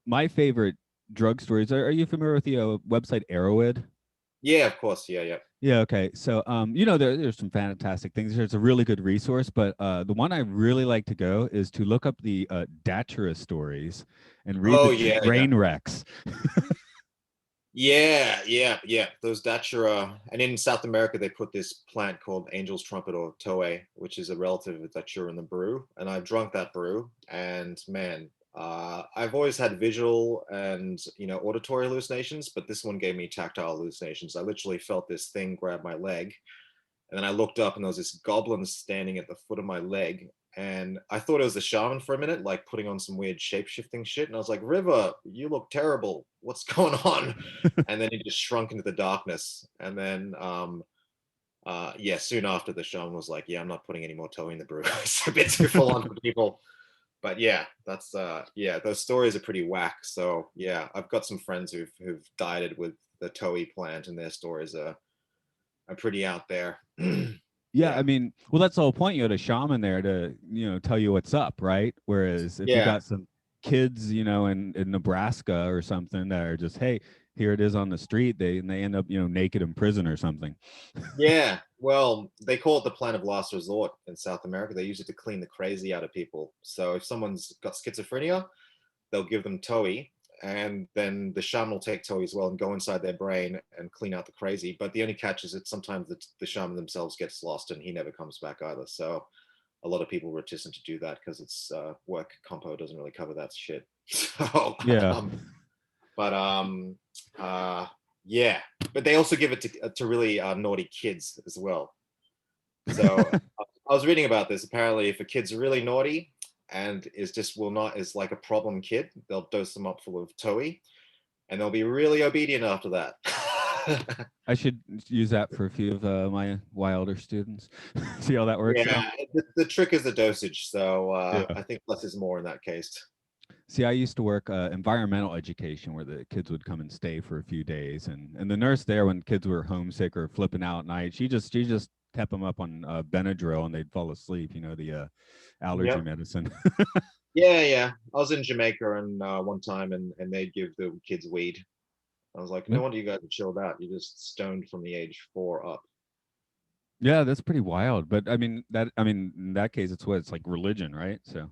my favorite drug stories. Are you familiar with the website Arrowhead? Yeah, of course. Yeah, yeah. Yeah. Okay. So, you know, there's some fantastic things. There's a really good resource, but the one I really like to go is to look up the Datura stories and read Oh, the yeah, yeah. train wrecks. Yeah, yeah, yeah. Those Datura, and in South America, they put this plant called Angel's Trumpet or Toei, which is a relative of Datura in the brew. And I've drunk that brew, and man, I've always had visual and auditory hallucinations, but this one gave me tactile hallucinations. I literally felt this thing grab my leg, and then I looked up and there was this goblin standing at the foot of my leg. And I thought it was the shaman for a minute, like putting on some weird shape-shifting shit. And I was like, River, you look terrible. What's going on? And then he just shrunk into the darkness. And then, yeah, soon after the shaman was like, yeah, I'm not putting any more Toei in the brew. It's a bit too full on for people. But yeah, that's, yeah, those stories are pretty whack. So yeah, I've got some friends who've dieted with the Toei plant, and their stories are pretty out there. Yeah, I Yeah. mean, well, that's the whole point. You had a shaman there to, tell you what's up, right? Whereas if you Yeah. got some kids, in Nebraska or something that are just, hey, here it is on the street, they end up, naked in prison or something. Yeah, well, they call it the plan of last resort in South America. They use it to clean the crazy out of people. So if someone's got schizophrenia, they'll give them Toei, and then the shaman will take Toei as well and go inside their brain and clean out the crazy. But the only catch is that sometimes the shaman themselves gets lost and he never comes back either. So a lot of people are reticent to do that because it's work compo doesn't really cover that shit. So, Yeah. but yeah, but they also give it to really naughty kids as well. So I was reading about this. Apparently, if a kid's really naughty and is like a problem kid, they'll dose them up full of Toei, and they'll be really obedient after that. I should use that for a few of my Wilder students. See how that works out. Yeah, the trick is the dosage. So Yeah. I think less is more in that case. See, I used to work environmental education where the kids would come and stay for a few days, and the nurse there, when kids were homesick or flipping out at night, she just kept them up on Benadryl and they'd fall asleep. The allergy Yep. medicine. Yeah, yeah. I was in Jamaica and one time, and they'd give the kids weed. I was like, no wonder you guys are chilled out. You're just stoned from the age 4 up. Yeah, that's pretty wild. But I mean, in that case, it's like religion, right? So,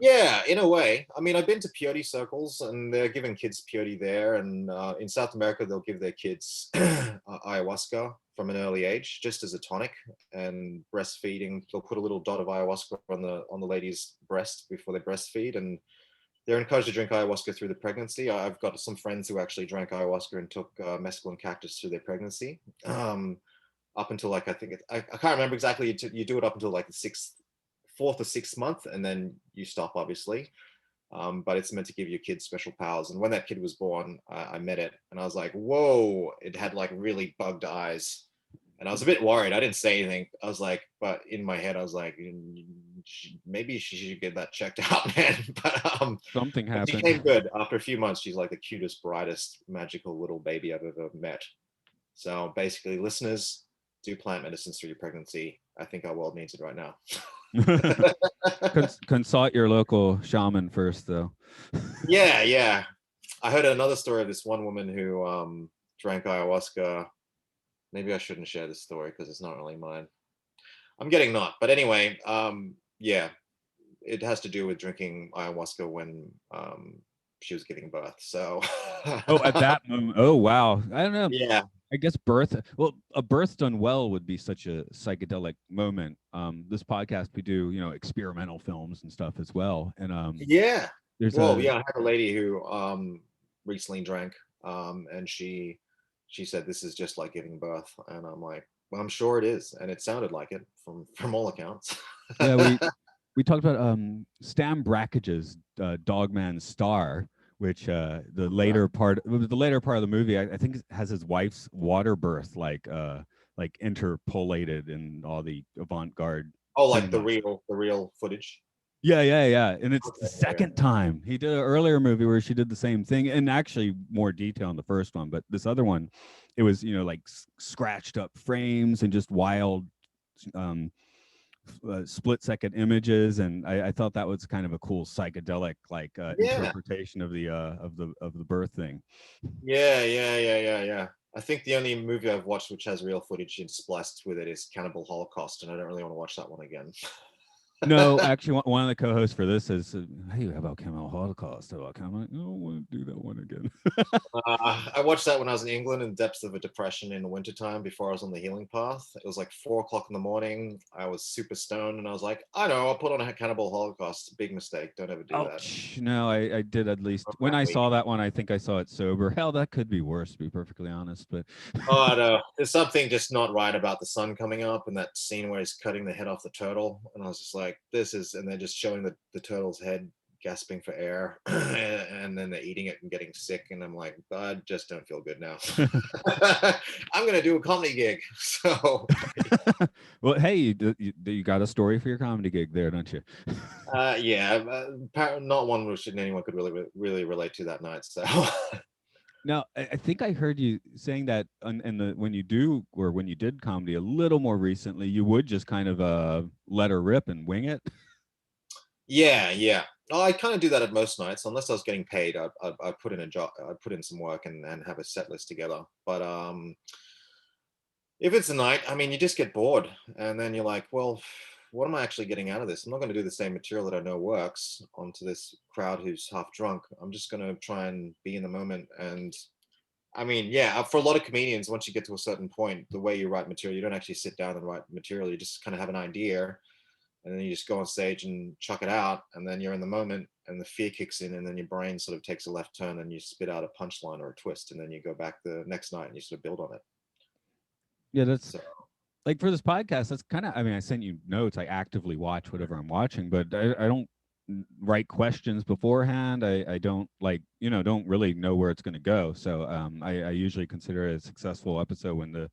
Yeah, in a way. I mean, I've been to peyote circles, and they're giving kids peyote there. And in South America, they'll give their kids ayahuasca from an early age, just as a tonic. And breastfeeding, they'll put a little dot of ayahuasca on the lady's breast before they breastfeed, and they're encouraged to drink ayahuasca through the pregnancy. I've got some friends who actually drank ayahuasca and took mescaline cactus through their pregnancy. Up until like I can't remember exactly. You do it up until like the fourth or sixth month, and then you stop, obviously. But it's meant to give your kids special powers. And when that kid was born, I met it, and I was like, "Whoa!" It had like really bugged eyes, and I was a bit worried. I didn't say anything. I was like, but in my head, I was like, maybe she should get that checked out, man. something But she happened. came good. After a few months, she's like the cutest, brightest, magical little baby I've ever met. So basically, listeners, do plant medicines through your pregnancy. I think our world needs it right now. Consult your local shaman first, though. Yeah, yeah. I heard another story of this one woman who drank ayahuasca. Maybe I shouldn't share this story because it's not really mine. I'm getting not. But anyway, yeah, it has to do with drinking ayahuasca when she was giving birth. So, Oh, at that moment. Oh, wow. I don't know. yeah, I guess well, a birth done well would be such a psychedelic moment. This podcast, we do, experimental films and stuff as well. And yeah. there's Well, a, yeah, I had a lady who recently drank, and she said this is just like giving birth, and I'm like, well, I'm sure it is, and it sounded like it from all accounts. yeah, we talked about Stan Brackage's Dogman Star, which the later part of the movie, I think has his wife's water birth like interpolated in all the avant-garde Oh, like cinema. the real footage. Yeah. And it's the Okay, yeah. second time. He did an earlier movie where she did the same thing, and actually more detail in the first one. But this other one, it was, like scratched up frames and just wild um, split second images. And I thought that was kind of a cool psychedelic like Yeah, interpretation of the birth thing. yeah. I think the only movie I've watched which has real footage and spliced with it is Cannibal Holocaust, and I don't really want to watch that one again. No, actually, one of the co-hosts for this is, hey, how about Cannibal Holocaust? I'm like, I don't want to do that one again. I watched that when I was in England in the depths of a depression in the wintertime before I was on the healing path. It was like 4 o'clock in the morning. I was super stoned and I was like, I know, I'll put on a Cannibal Holocaust. Big mistake. Don't ever do that. Ouch. No, I did at least when That I week. saw that one, I think I saw it sober. Hell, that could be worse, to be perfectly honest. But Oh no, there's something just not right about the sun coming up and that scene where he's cutting the head off the turtle. And I was just like, this is, and they're just showing the turtle's head gasping for air and then they're eating it and getting sick. And I'm like, I just don't feel good now. I'm going to do a comedy gig. So, well, hey, you got a story for your comedy gig there, don't you? yeah, not one which anyone could really relate to that night. So, Now, I think I heard you saying that in the when you do or when you did comedy a little more recently, you would just kind of let her rip and wing it. yeah, yeah. Oh, I kind of do that at most nights, unless I was getting paid. I put in a job, I put in some work and have a set list together. But if it's a night, I mean, you just get bored, and then you're like, well, what am I actually getting out of this? I'm not going to do the same material that I know works onto this crowd who's half drunk. I'm just going to try and be in the moment. And I mean, yeah, for a lot of comedians, once you get to a certain point, the way you write material, you don't actually sit down and write material. You just kind of have an idea, and then you just go on stage and chuck it out, and then you're in the moment, and the fear kicks in, and then your brain sort of takes a left turn, and you spit out a punchline or a twist, and then you go back the next night and you sort of build on it. Yeah, that's So like for this podcast. That's kind of. I mean, I sent you notes. I actively watch whatever I'm watching, but I don't write questions beforehand. I don't like don't really know where it's going to go. So I usually consider it a successful episode when the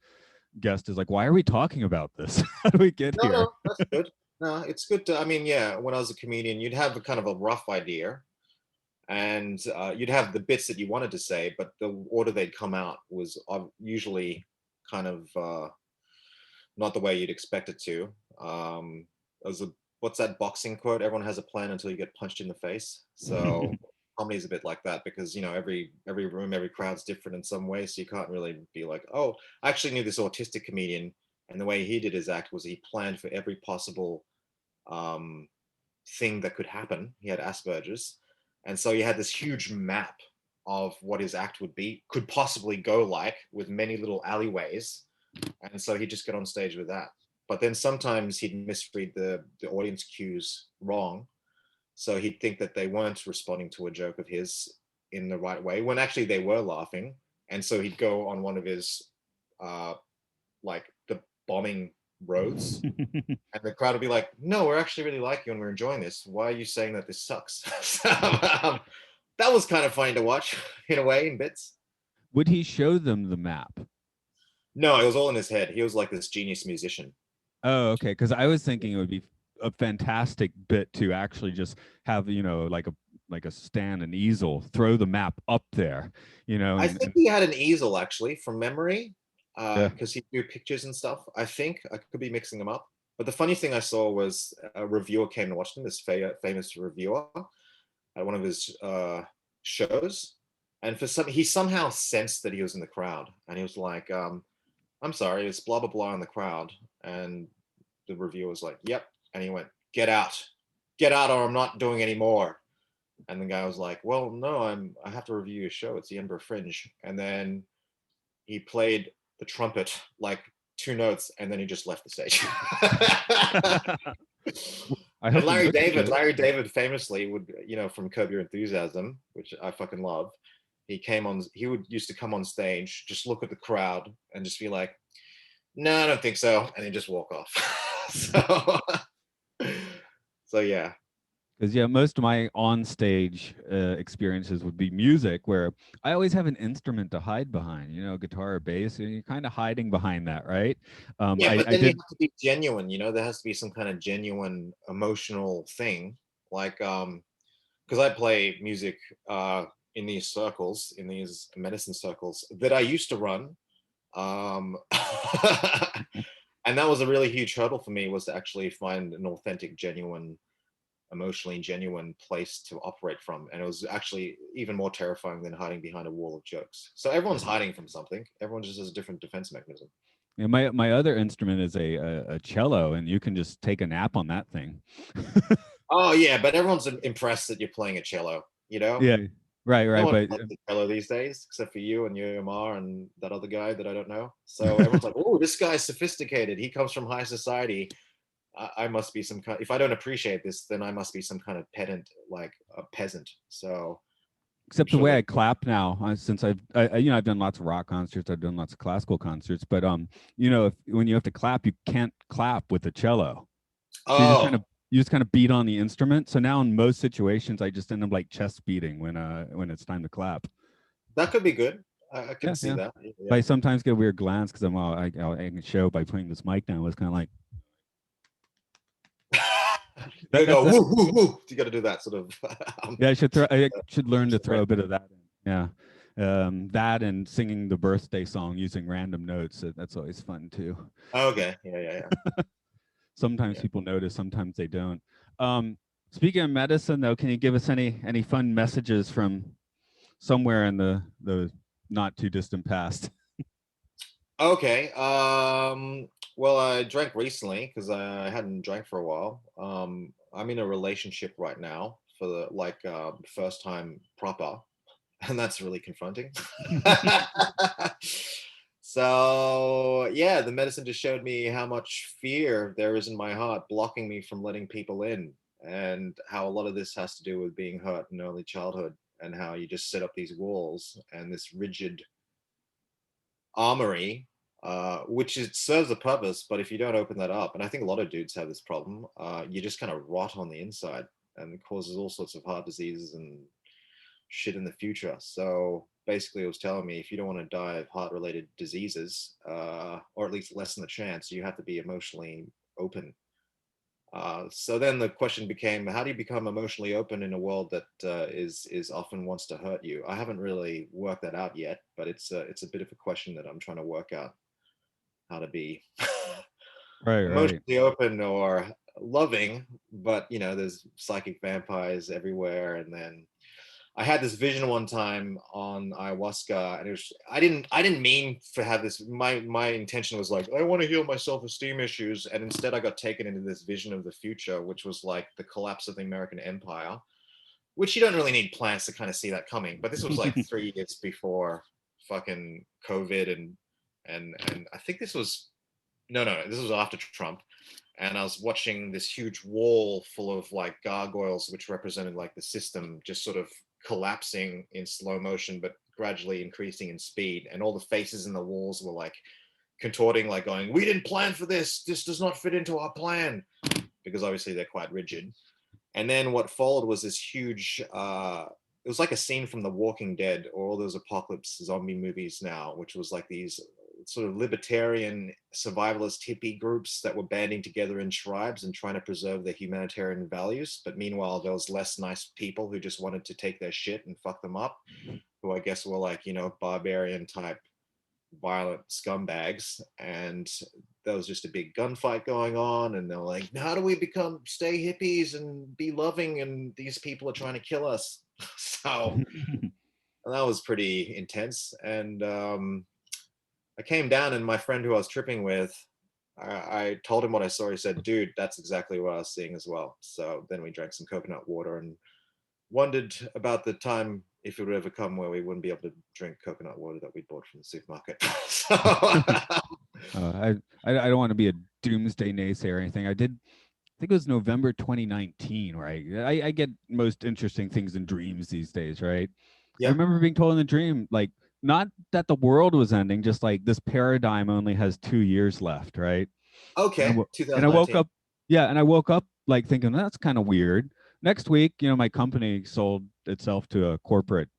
guest is like, "Why are we talking about this? How do we get no, here?" no, that's good. No, it's good to. I mean, yeah, when I was a comedian, you'd have a kind of a rough idea, and you'd have the bits that you wanted to say, but the order they'd come out was usually kind of not the way you'd expect it to. As a what's that boxing quote? Everyone has a plan until you get punched in the face. So comedy is a bit like that because every room, every crowd's different in some way. So you can't really be like, oh, I actually knew this autistic comedian, and the way he did his act was he planned for every possible um, thing that could happen. He had Asperger's, and so he had this huge map of what his act would be, could possibly go like, with many little alleyways, and so he'd just get on stage with that. But then sometimes he'd misread the audience cues wrong, so he'd think that they weren't responding to a joke of his in the right way when actually they were laughing, and so he'd go on one of his uh, like the bombing roads, and the crowd would be like, no, we're actually really liking you and we're enjoying this. Why are you saying that this sucks? So, that was kind of funny to watch in a way, in bits. Would he show them the map? No, it was all in his head. He was like this genius musician. Oh, okay. Because I was thinking it would be a fantastic bit to actually just have like a stand, an easel, throw the map up there, I think and he had an easel actually from memory, yeah. because he drew pictures and stuff. I think I could be mixing them up. But the funny thing I saw was a reviewer came to watch him, this famous reviewer at one of his shows, and for some he somehow sensed that he was in the crowd, and he was like, "I'm sorry, it's blah blah blah in the crowd," and the reviewer was like, "Yep," and he went, get out, or I'm not doing any more." And the guy was like, "Well, no, I have to review your show. It's the Edinburgh Fringe." And then he played the trumpet like 2 notes, and then he just left the stage. I And hope he looked good. Larry David famously would, from Curb Your Enthusiasm, which I fucking love. He would used to come on stage, just look at the crowd, and just be like, "No, I don't think so," and then just walk off. so, so yeah. Because yeah, most of my on stage experiences would be music, where I always have an instrument to hide behind, guitar or bass, and you're kind of hiding behind that, right? Yeah, but I then you did. have to be genuine, there has to be some kind of genuine emotional thing. Like because I play music in these circles, in these medicine circles that I used to run. Um and that was a really huge hurdle for me, was to actually find an authentic, genuine, emotionally genuine place to operate from. And it was actually even more terrifying than hiding behind a wall of jokes. So everyone's hiding from something. Everyone just has a different defense mechanism. Yeah, my other instrument is a cello, and you can just take a nap on that thing. Oh yeah, but everyone's impressed that you're playing a cello. You know, Yeah, right, no right. one But plays the cello these days except for you and Yo-Yo Ma and that other guy that I don't know. So everyone's like, "Oh, this guy's sophisticated. He comes from high society. I must be some kind. If I don't appreciate this, then I must be some kind of pedant, like a peasant." So I'm except the sure way that. I clap now, since I've done lots of rock concerts, I've done lots of classical concerts, but if when you have to clap, you can't clap with the cello, so Oh, you just kind of beat on the instrument. So now in most situations, I just end up like chest beating when it's time to clap. that could be good. I can Yeah, see yeah. that. But Yeah. I sometimes get a weird glance because I can show by putting this mic down. It's kind of like You that's go woo woo woo. You got to do that sort of. yeah. I should learn to throw right. a bit of that in. Yeah. That and singing the birthday song using random notes. That's always fun too. Okay. Yeah. Yeah. Yeah. Sometimes Yeah. people notice, sometimes they don't. Um, Speaking of medicine, though, can you give us any fun messages from somewhere in the not too distant past? Okay. Well, I drank recently because I hadn't drank for a while. I'm in a relationship right now for the first time proper, and that's really confronting. So yeah, the medicine just showed me how much fear there is in my heart blocking me from letting people in, and how a lot of this has to do with being hurt in early childhood, and how you just set up these walls and this rigid armory, which it serves a purpose, but if you don't open that up, and I think a lot of dudes have this problem, you just kind of rot on the inside and causes all sorts of heart diseases and shit in the future. So basically, it was telling me if you don't want to die of heart related diseases, or at least lessen the chance, you have to be emotionally open. So then the question became, how do you become emotionally open in a world that is often wants to hurt you? I haven't really worked that out yet, but it's a bit of a question that I'm trying to work out how to be Right, right. emotionally open or loving. But there's psychic vampires everywhere, and then I had this vision one time on ayahuasca, and I didn't mean to have this. My intention was like, I want to heal my self-esteem issues, and instead I got taken into this vision of the future, which was like the collapse of the American Empire, which you don't really need plans to kind of see that coming. But this was like 3 years before fucking COVID, and I think this was no, this was after Trump. And I was watching this huge wall full of like gargoyles, which represented like the system just sort of collapsing in slow motion, but gradually increasing in speed. And all the faces in the walls were like contorting, like going, "We didn't plan for this. This does not fit into our plan," because obviously they're quite rigid. And then what followed was this huge. It was like a scene from The Walking Dead or all those apocalypse zombie movies now, which was like these sort of libertarian survivalist hippie groups that were banding together in tribes and trying to preserve their humanitarian values. But meanwhile, there was less nice people who just wanted to take their shit and fuck them up, who I guess were like, barbarian type violent scumbags. And there was just a big gunfight going on, and they're like, how do we stay hippies and be loving, and these people are trying to kill us. So that was pretty intense. And I came down, and my friend who I was tripping with, I told him what I saw. He said, dude, that's exactly what I was seeing as well. So then we drank some coconut water and wondered about the time if it would ever come where we wouldn't be able to drink coconut water that we bought from the supermarket. So, I don't want to be a doomsday naysayer or anything. I think it was November 2019, right? I get most interesting things in dreams these days, right? I yeah. remember being told in the dream, like, not that the world was ending, just like this paradigm only has 2 years left, right? And Okay. and I woke 2019. up, yeah, and I woke up like thinking that's kind of weird. Next week, my company sold itself to a corporate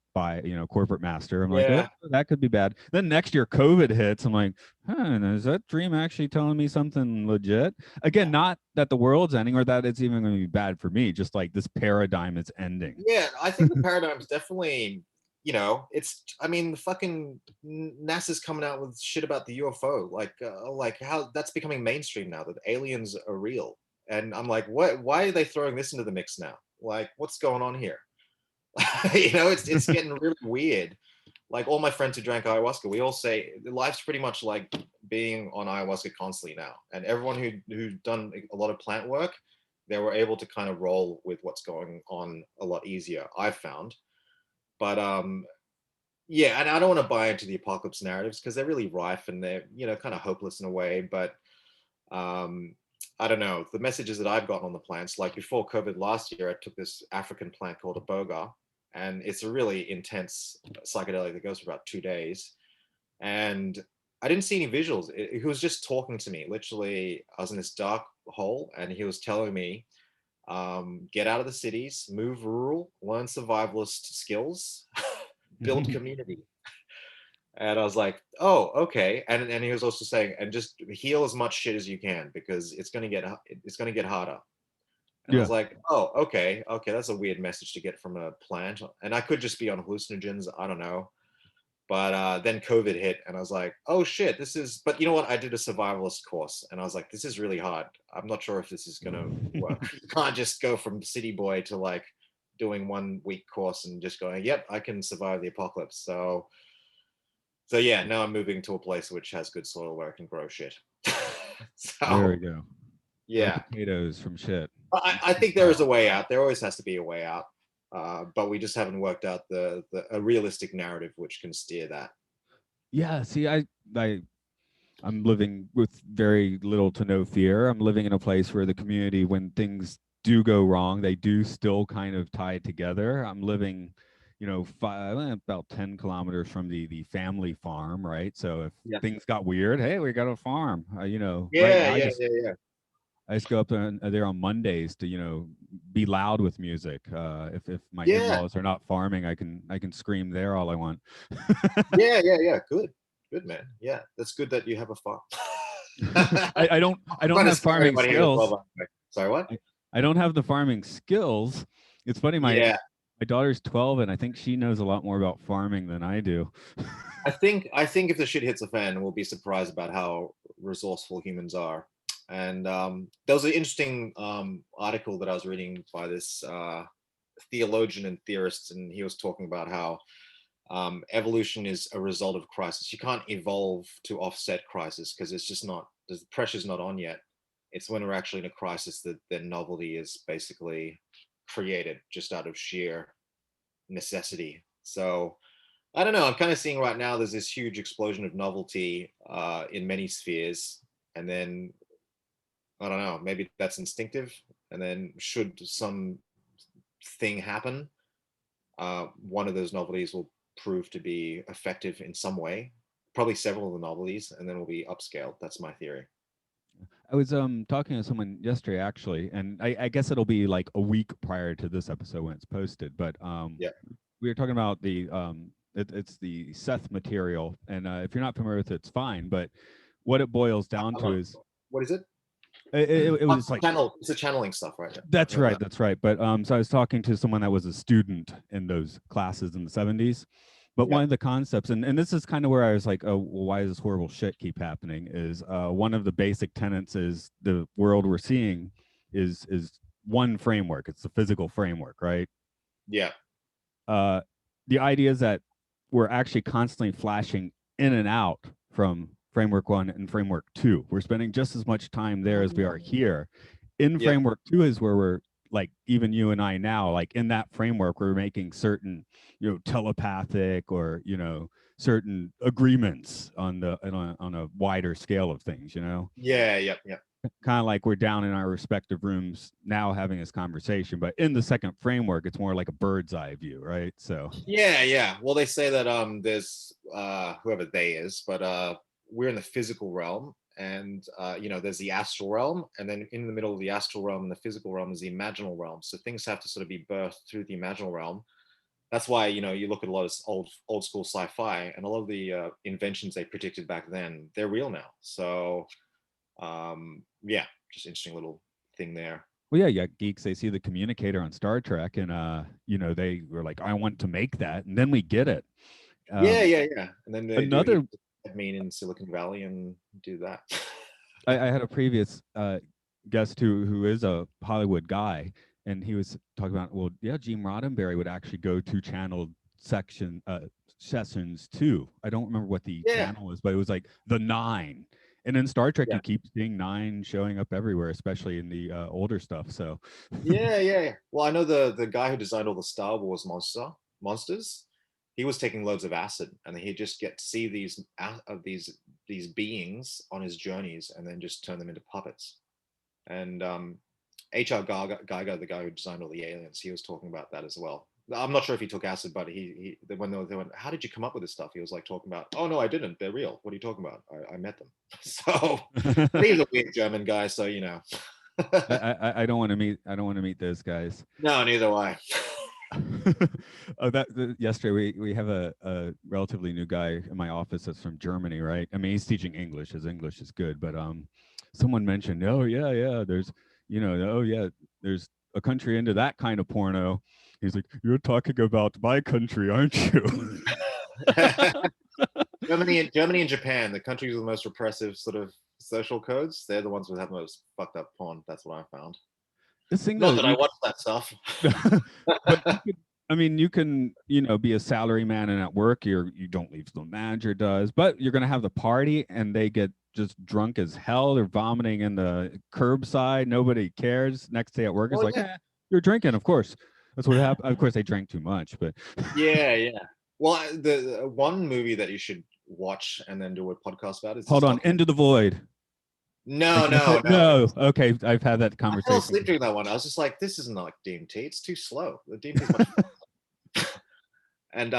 master. I'm like, oh, Yeah. that could be bad. Then next year, COVID hits. I'm like, is that dream actually telling me something legit? Again, not that the world's ending or that it's even going to be bad for me. Just like this paradigm is ending. Yeah. I think the paradigm is definitely, I mean, the fucking NASA's coming out with shit about the UFO, like how that's becoming mainstream now that aliens are real. And I'm like, what? Why are they throwing this into the mix now? Like, what's going on here? It's getting really weird. Like all my friends who drank ayahuasca, we all say life's pretty much like being on ayahuasca constantly now, and everyone who'd done a lot of plant work, they were able to kind of roll with what's going on a lot easier, I've found. But yeah, and I don't want to buy into the apocalypse narratives because they're really rife and they're, you know, kind of hopeless in a way. But I don't know, the messages that I've gotten on the plants, like before COVID last year, I took this African plant called a boga, and it's a really intense psychedelic that goes for about 2 days. And I didn't see any visuals. He was just talking to me. Literally, I was in this dark hole, and he was telling me, get out of the cities, move rural, learn survivalist skills, build community. And I was like, oh, okay. And he was also saying, and just heal as much shit as you can because it's gonna get harder. And I Yeah. was like, oh, okay, that's a weird message to get from a plant. And I could just be on hallucinogens, I don't know. But then COVID hit, and I was like, oh shit, this is. But you know what? I did a survivalist course, and I was like, this is really hard. I'm not sure if this is gonna work. You can't just go from city boy to like doing 1 week course and just going, yep, I can survive the apocalypse. So yeah, now I'm moving to a place which has good soil where I can grow shit. There we So go. Grow yeah, potatoes from shit. I think there is a way out. There always has to be a way out. But we just haven't worked out a realistic narrative which can steer that. Yeah. See, I'm living with very little to no fear. I'm living in a place where the community, when things do go wrong, they do still kind of tie together. I'm living, you know, about 10 kilometers from the family farm, right? So if Yeah. things got weird, hey, we got a farm. You know, right Yeah, now yeah, yeah, yeah. I just go up there on Mondays to, you know, be loud with music. If my Yeah, in-laws are not farming, I can scream there all I want. yeah, yeah, yeah. Good man. Yeah, that's good that you have a farm. I I'm don't trying to have scare farming everybody here as well. skills. By the way. Sorry, what? I don't have the farming skills. It's funny, Yeah, my daughter's 12, and I think she knows a lot more about farming than I do. I think if the shit hits the fan, we'll be surprised about how resourceful humans are. And there was an interesting article that I was reading by this theologian and theorist, and he was talking about how evolution is a result of crisis. You can't evolve to offset crisis because it's just not. The pressure's not on yet. It's when we're actually in a crisis that novelty is basically created just out of sheer necessity. So I don't know. I'm kind of seeing right now there's this huge explosion of novelty in many spheres, and then I don't know. Maybe that's instinctive, and then should some thing happen, one of those novelties will prove to be effective in some way. Probably several of the novelties, and then will be upscaled. That's my theory. I was talking to someone yesterday actually, and I guess it'll be like a week prior to this episode when it's posted. But Yeah. we were talking about it's the Seth material, and if you're not familiar with it, it's fine. But what it boils down to is What is it? it was like Channel. It's a channeling stuff, right? Yeah. I've that's heard of right, that. that's right. But so I was talking to someone that was a student in those classes in the 70s. But Yeah. one of the concepts, and this is kind of where I was like, oh, well, why does this horrible shit keep happening? Is one of the basic tenets is the world we're seeing is one framework. It's the physical framework, right? Yeah. Uh, the idea is that we're actually constantly flashing in and out from framework one and framework two. We're spending just as much time there as we are here. In Yeah. framework two is where we're like, even you and I now, like in that framework, we're making certain, you know, telepathic or, you know, certain agreements on on a wider scale of things, you know, Yeah. Yeah. Yeah. kind of like we're down in our respective rooms now having this conversation. But in the second framework, it's more like a bird's eye view, right? So Yeah. Yeah. Well, they say that there's whoever they is, but we're in the physical realm, and there's the astral realm, and then in the middle of the astral realm and the physical realm is the imaginal realm. So things have to sort of be birthed through the imaginal realm. That's why you look at a lot of old school sci-fi, and a lot of the inventions they predicted back then, they're real now. So yeah, just interesting little thing there. well, yeah, you got geeks. They see the communicator on Star Trek, and you know, they were like, "I want to make that," and then we get it. Yeah, Um, yeah, yeah. And then they do another, a mean in Silicon Valley and do that. I had a previous guest who is a Hollywood guy, and he was talking about, well, yeah, Gene Roddenberry would actually go to channeled section sessions too. I don't remember what the Yeah, channel is, but it was like the nine. And in Star Trek, Yeah. you keep seeing nine showing up everywhere, especially in the older stuff. So, Yeah. Well, I know the guy who designed all the Star Wars monsters. He was taking loads of acid, and he just get to see these beings on his journeys, and then just turn them into puppets. And H.R. Geiger, the guy who designed all the aliens, he was talking about that as well. I'm not sure if he took acid, but when they went, how did you come up with this stuff? He was like talking about, oh no, I didn't. They're real. What are you talking about? I met them. So, but he's a weird German guy, so you know. I don't want to meet. I don't want to meet those guys. No, neither do I. Oh, yesterday we have a relatively new guy in my office that's from Germany, right? I mean, he's teaching English. His English is good, but someone mentioned, oh yeah, there's oh yeah, there's a country into that kind of porno. He's like, you're talking about my country, aren't you? Germany and Japan, the countries with the most repressive sort of social codes, they're the ones who have the most fucked up porn. That's what I found. This thing Not though, that I watch that stuff. but I mean, you can, be a salary man and at work, you don't leave, the manager does, but you're gonna have the party and they get just drunk as hell. They're vomiting in the curbside. Nobody cares. Next day at work, it's Well, like, yeah. you're drinking. Of course, that's what happened. Of course, they drank too much, but Yeah. Well, the one movie that you should watch and then do a podcast about is this hold on, documentary. Into the Void. No. Okay, I've had that I fell conversation. asleep during that one. I was just like, this isn't like DMT. It's too slow. The DMT is much. And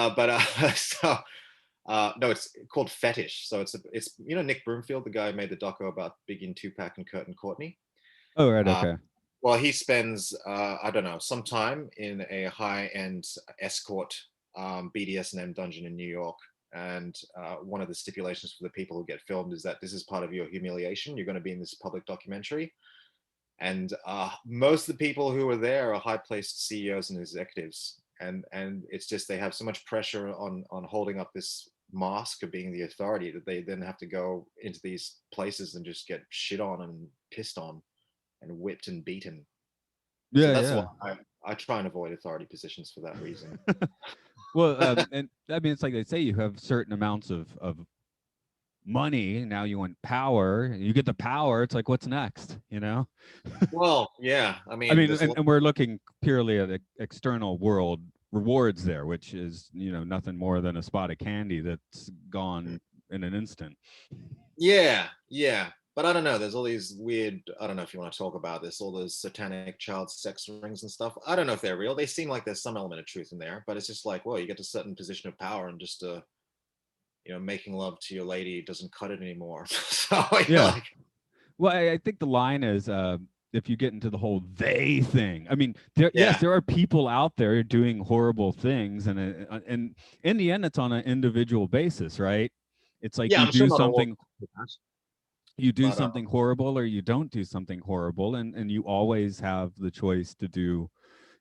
so no, it's called Fetish. So it's Nick Broomfield, the guy who made the doco about Biggie and Tupac and Kurt and Courtney. Oh, right, okay. Well, he spends I don't know, some time in a high-end escort BDSM dungeon in New York. And one of the stipulations for the people who get filmed is that this is part of your humiliation. You're going to be in this public documentary. And most of the people who are there are high-placed CEOs and executives. And it's just they have so much pressure on holding up this mask of being the authority that they then have to go into these places and just get shit on and pissed on and whipped and beaten. So that's why I try and avoid authority positions for that reason. Well, and I mean, it's like they say, you have certain amounts of money. Now you want power. You get the power. It's like, what's next? Well, yeah. I I mean, mean, and we're looking purely at the external world rewards there, which is nothing more than a spot of candy that's gone in an instant. yeah. But I don't know. There's all these weird. I don't know if you want to talk about this. All those satanic child sex rings and stuff. I don't know if they're real. They seem like there's some element of truth in there, but it's just like, well, you get to a certain position of power and just making love to your lady doesn't cut it anymore. So Yeah. Well, I think the line is, if you get into the whole they thing. I mean, yes, there are people out there doing horrible things, and in the end, it's on an individual basis, right? It's like you do something. You do something horrible, or you don't do something horrible, and you always have the choice to do,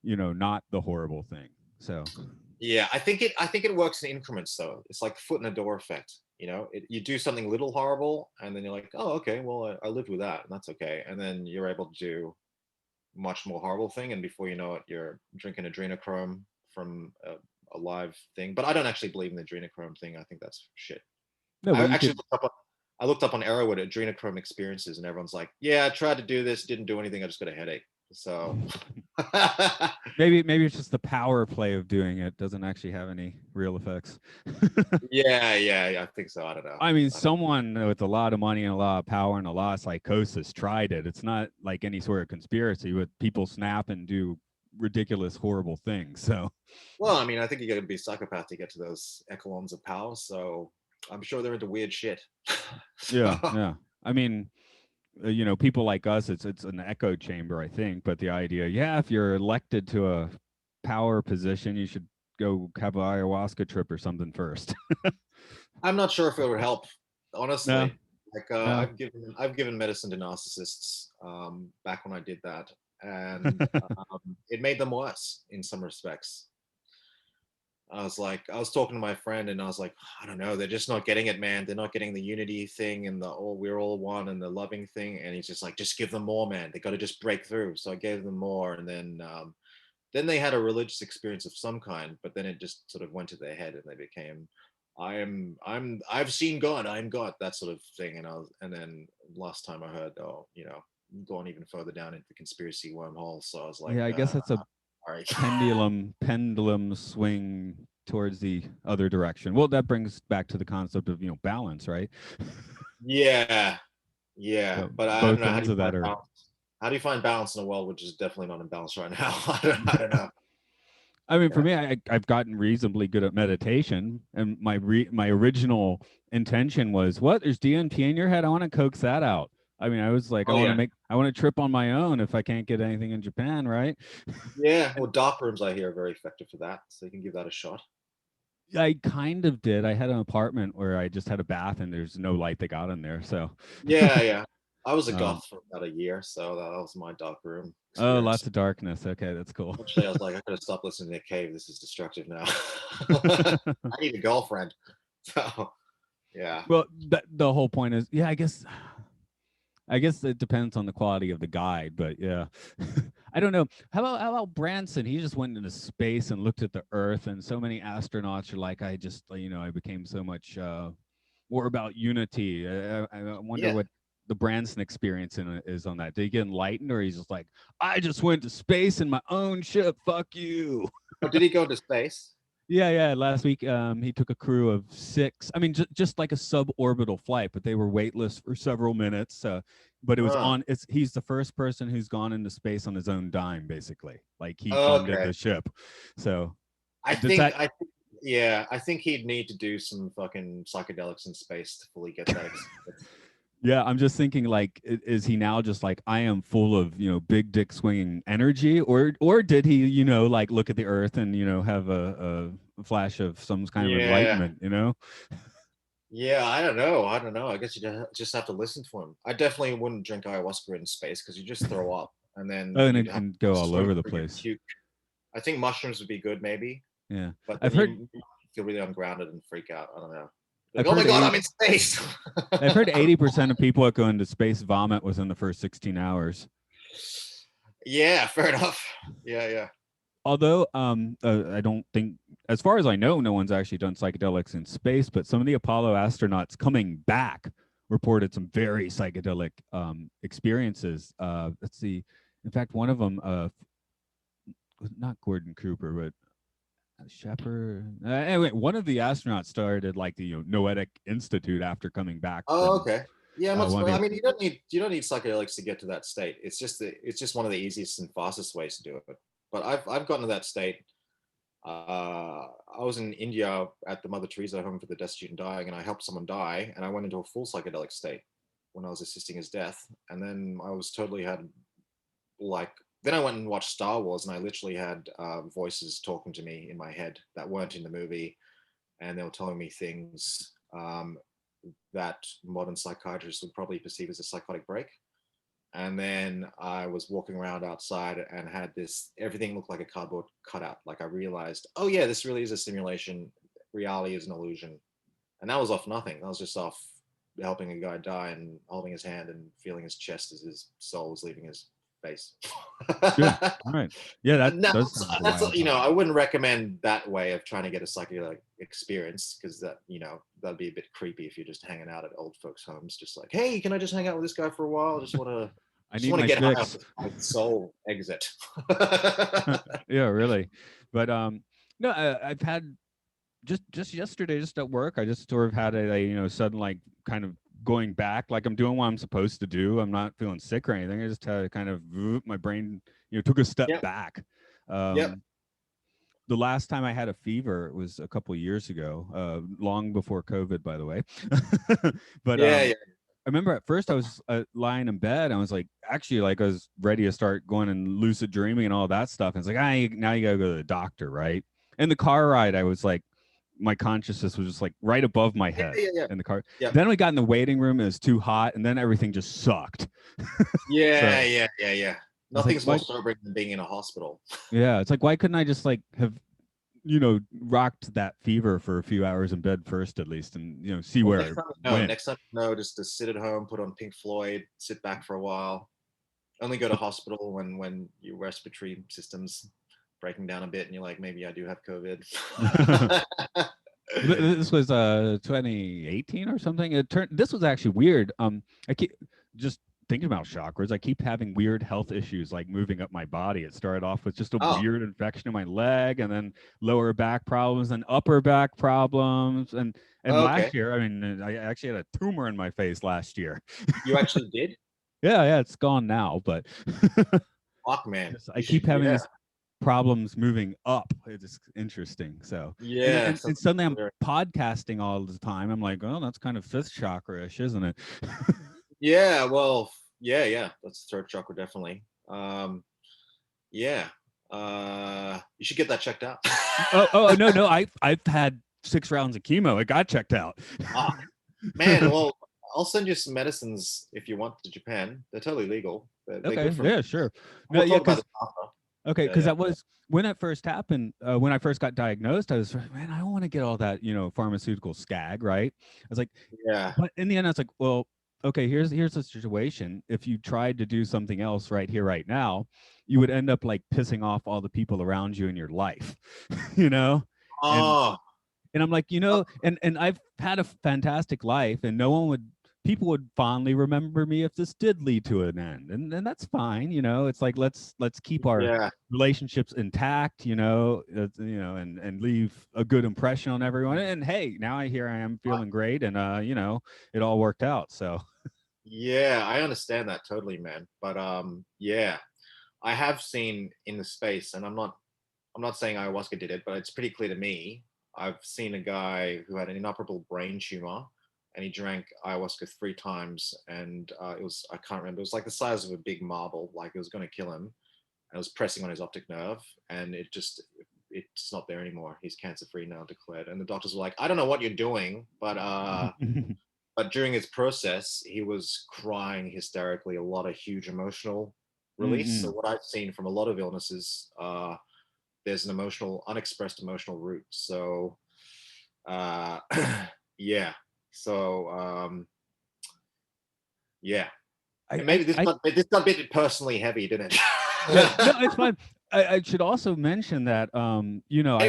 not the horrible thing. So yeah, I think it works in increments though. It's like foot in the door effect. You do something a little horrible, and then you're like, oh, okay, well, I lived with that, and that's okay. And then you're able to do much more horrible thing, and before you know it, you're drinking adrenochrome from a live thing. But I don't actually believe in the adrenochrome thing. I think that's shit. no, I actually looked up on Arrow what adrenochrome experiences, and everyone's like, yeah, I tried to do this, didn't do anything, I just got a headache. So maybe it's just the power play of doing it doesn't actually have any real effects. yeah, I think so. I don't know. I mean, someone with a lot of money and a lot of power and a lot of psychosis tried it. It's not like any sort of conspiracy, but people snap and do ridiculous, horrible things. So, well, I mean, I think you got to be a psychopath to get to those echelons of power. So I'm sure they're into weird shit. Yeah. I mean, people like us, it's an echo chamber, I think. But the idea, if you're elected to a power position, you should go have an ayahuasca trip or something first. I'm not sure if it would help, honestly. No. Like No. I've given medicine to narcissists back when I did that, and it made them worse in some respects. I was talking to my friend, and I was like, I don't know, they're just not getting it, man. They're not getting the unity thing and the we're all one and the loving thing. And he's just like, just give them more, man. They got to just break through. So I gave them more, and then they had a religious experience of some kind, but then it just sort of went to their head, and they became I've seen God, I'm God, that sort of thing. And then last time I heard, gone even further down into the conspiracy wormhole. So I was like, Yeah, I guess that's a all right. pendulum swing towards the other direction. Well, that brings back to the concept of balance, right? Yeah, So but I don't both know. ends of that are. How do you find balance in a world which is definitely not in balance right now? I don't know. I mean, for Yeah. me, I've gotten reasonably good at meditation, and my original intention was, what? There's DMT in your head. I want to coax that out. I mean, I was like, Oh yeah. I want to trip on my own if I can't get anything in Japan, right? Yeah. And Well, dark rooms I hear are very effective for that, so you can give that a shot. I kind of did. I had an apartment where I just had a bath, and there's no light that got in there. So, Yeah, yeah. I was a um, goth for about a year, so that was my dark room oh, experience. lots of darkness. Okay, that's cool. Actually, I was like, I gotta stop listening to Cave. This is destructive now. I need a girlfriend. So yeah. Well, the whole point is, yeah, I guess it depends on the quality of the guide, but yeah, I don't know. How about Branson? He just went into space and looked at the Earth, and so many astronauts are like, I became so much more about unity. I wonder Yeah. what the Branson experience is on that. Did he get enlightened, or he's just like, I just went to space in my own ship. Fuck you. Oh, did he go to space? Yeah. Last week, he took a crew of 6. I mean, just like a suborbital flight, but they were weightless for several minutes. But it was Oh, on. He's the first person who's gone into space on his own dime, basically. Like he funded okay. the ship. So I does think that? I yeah, I think he'd need to do some fucking psychedelics in space to fully get that experience. Yeah, I'm just thinking like, is he now just like, I am full of big dick swinging energy, or did he like look at the Earth and have a flash of some kind of Yeah. enlightenment? You know. Yeah, I don't know. I don't know. I guess you just have to listen to him. I definitely wouldn't drink ayahuasca in space because you just throw up and then Oh, and you'd have and go all sort of over the trigger place. puke. I think mushrooms would be good, maybe, Yeah, but I've then heard you feel really ungrounded and freak out. I don't know. Like, I've oh my heard god, 80 I'm in space. I've heard 80% of people that go into space vomit within the first 16 hours. Yeah, fair enough. Yeah, yeah. Although I don't think, as far as I know, no one's actually done psychedelics in space, but some of the Apollo astronauts coming back reported some very psychedelic experiences. Let's see. In fact, one of them, not Gordon Cooper, but Shepard. Anyway, one of the astronauts started like the Noetic Institute after coming back Oh, from okay. Yeah, I'm not one of surprised. I the. mean, you don't need psychedelics to get to that state. It's just one of the easiest and fastest ways to do it. But I've gotten to that state. I was in India at the Mother Teresa Home for the Destitute and Dying, and I helped someone die, and I went into a full psychedelic state when I was assisting his death. And then I was totally had like then I went and watched Star Wars, and I literally had voices talking to me in my head that weren't in the movie, and they were telling me things that modern psychiatrists would probably perceive as a psychotic break. And then I was walking around outside and had this, everything looked like a cardboard cutout. Like I realized, oh yeah, this really is a simulation. Reality is an illusion. And that was off nothing. That was just off helping a guy die and holding his hand and feeling his chest as his soul was leaving his face. Yeah. All right. Yeah, that And does sound that's, wild. I wouldn't recommend that way of trying to get a psychedelic experience because that, that'd be a bit creepy if you're just hanging out at old folks' homes, just like, hey, can I just hang out with this guy for a while? I I just need want to my get high off fix. my soul exit. Yeah, really. But no, I've had just yesterday, just at work, I just sort of had sudden like kind of going back, like I'm doing what I'm supposed to do. I'm not feeling sick or anything. I just had kind of my brain took a step Yep. back. Yep. The last time I had a fever was a couple of years ago, long before COVID, by the way. But Yeah. Yeah. I remember at first I was lying in bed. I was like, actually, like I was ready to start going and lucid dreaming and all that stuff. And it's like, now you gotta go to the doctor, right? In the car ride, I was like, my consciousness was just like right above my head Yeah. Yeah. in the car. Yep. Then we got in the waiting room. It was too hot, and then everything just sucked. Yeah. So Yeah. Yeah. Yeah. I was like, Nothing's more why? sobering than being in a hospital. Yeah, it's like, why couldn't I just like have rocked that fever for a few hours in bed first, at least, and see Well, where it went. next time just to sit at home, put on Pink Floyd, sit back for a while. Only go to hospital when your respiratory system's breaking down a bit, and you're like, maybe I do have COVID. This was 2018 or something. This was actually weird. I keep just thinking about chakras. I keep having weird health issues like moving up my body. It started off with just a Oh, weird infection in my leg, and then lower back problems and upper back problems. And okay. last year, I mean, I actually had a tumor in my face last year. You actually did? Yeah, it's gone now, but Fuck, man. I You should, keep having yeah. this problems moving up. It's interesting. So, and, Yeah. and So, and suddenly I'm podcasting all the time. I'm like, oh, that's kind of fifth chakra-ish, isn't it? yeah, well, yeah. That's throat chakra, definitely. Yeah. You should get that checked out. oh no, I've had 6 rounds of chemo. It got checked out. Ah, man, well, I'll send you some medicines if you want to Japan. They're totally legal. They're Okay, good for. yeah, sure. No, We'll yeah, talk about because it after. okay, Yeah, because yeah, that was when it first happened. When I first got diagnosed, I was like, man, I don't want to get all that, pharmaceutical scag, right? I was like, yeah. but in the end, I was like, well, okay, here's the situation. If you tried to do something else right here, right now, you would end up like pissing off all the people around you in your life, you know? And Oh, and I'm like, and I've had a fantastic life, and no one would people would fondly remember me if this did lead to an end, and that's fine. It's like let's keep our yeah. relationships intact, and leave a good impression on everyone. And hey, now I am feeling great, and it all worked out. So Yeah, I understand that totally, man. But yeah, I have seen in the space, and I'm not saying ayahuasca did it, but it's pretty clear to me. I've seen a guy who had an inoperable brain tumor, and he drank ayahuasca 3 times, and I can't remember. It was like the size of a big marble, like it was going to kill him. And it was pressing on his optic nerve, and it's not there anymore. He's cancer free now, declared. And the doctors were like, I don't know what you're doing, but during his process, he was crying hysterically, a lot of huge emotional release. So mm-mm. what I've seen from a lot of illnesses, there's an unexpressed emotional root. So uh, yeah. So yeah. And maybe this got a bit personally heavy, didn't it? No, it's fine. I should also mention that Anyway,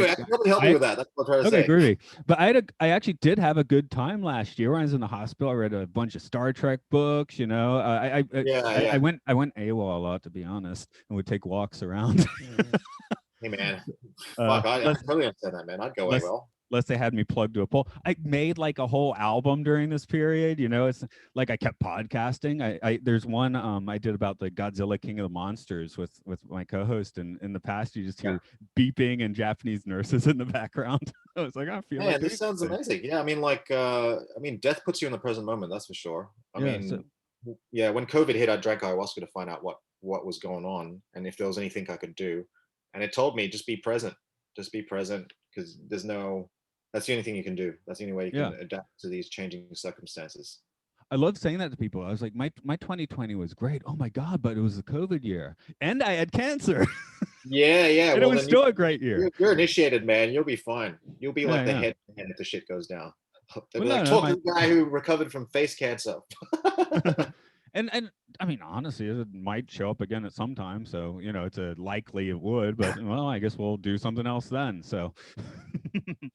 I can probably help you I with that. That's what I'm trying to okay, say. groovy. But I actually did have a good time last year when I was in the hospital. I read a bunch of Star Trek books. Yeah, I yeah. went AWOL a lot, to be honest, and would take walks around. Hey man, uh, fuck, I less totally understand that, man. I'd go away less well. less they had me plugged to a pole. I made like a whole album during this period. It's like I kept podcasting. There's one I did about the Godzilla King of the Monsters with my co-host, and in the past you just Yeah. hear beeping and Japanese nurses in the background. I was like, I feel like Man, doing this sounds something. amazing. Yeah, I mean, death puts you in the present moment, that's for sure. I Yeah. So mean, yeah, when COVID hit, I drank ayahuasca to find out what was going on and if there was anything I could do. And it told me just be present. Just be present because that's the only thing you can do. That's the only way you yeah. can adapt to these changing circumstances. I love saying that to people. I was like, my 2020 was great. Oh my God, but it was the COVID year. And I had cancer. Yeah, yeah. And it Well, was then still a great year. you're initiated, man. You'll be fine. You'll be like the Yeah. head man if the shit goes down. They'll Well, be like, no, talk to my the guy who recovered from face cancer. and I mean, honestly, it might show up again at some time. So, it's a likely it would, but well, I guess we'll do something else then. So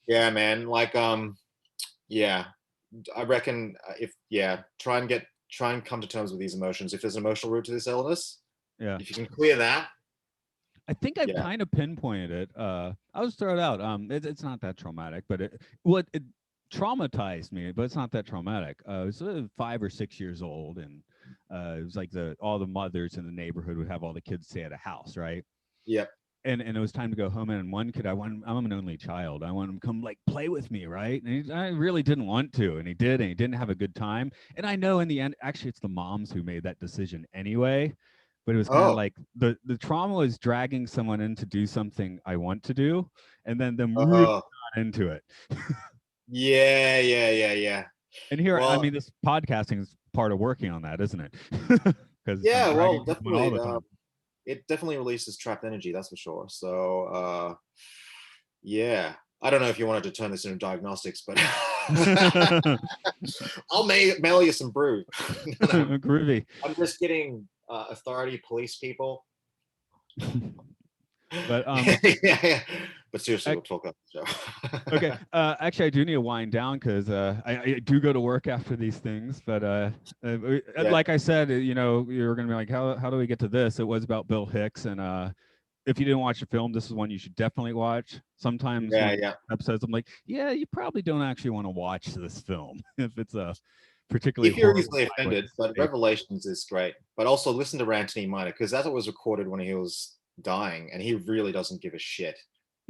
Yeah, man. Yeah, I reckon try and come to terms with these emotions. If there's an emotional root to this illness, yeah. if you can clear that, I think I've yeah, kind of pinpointed it. I'll just throw it out. It's not that traumatic, but it traumatized me, but it's not that traumatic. I was 5 or 6 years old, and it was like all the mothers in the neighborhood would have all the kids stay at a house, right? yep. And it was time to go home. And one kid, I'm an only child. I wanted him to come like play with me, right? And I really didn't want to, and he did, and he didn't have a good time. And I know in the end, actually, it's the moms who made that decision anyway. But it was kind of Oh, like the trauma was dragging someone in to do something I want to do, and then them really uh, got into it. yeah. And here, I Well, mean, this podcasting is part of working on that, isn't it? Because I'm yeah, dragging well, people in all definitely. the time. It definitely releases trapped energy, that's for sure. So, yeah, I don't know if you wanted to turn this into diagnostics, but I'll mail you some brew. No, Groovy. I'm just getting authority police people. But Yeah. But seriously, Ac- we'll talk about the show. Okay. Actually, I do need to wind down because I do go to work after these things. But Yeah, like I said, you know, you were going to be like, how do we get to this? It was about Bill Hicks. And if you didn't watch the film, this is one you should definitely watch. Sometimes yeah, when yeah. episodes, I'm like, yeah, you probably don't actually want to watch this film if it's a particularly If you're horrible easily way offended, to but say. Revelations is great. But also listen to Rantini Minor, because that was recorded when he was dying, and he really doesn't give a shit.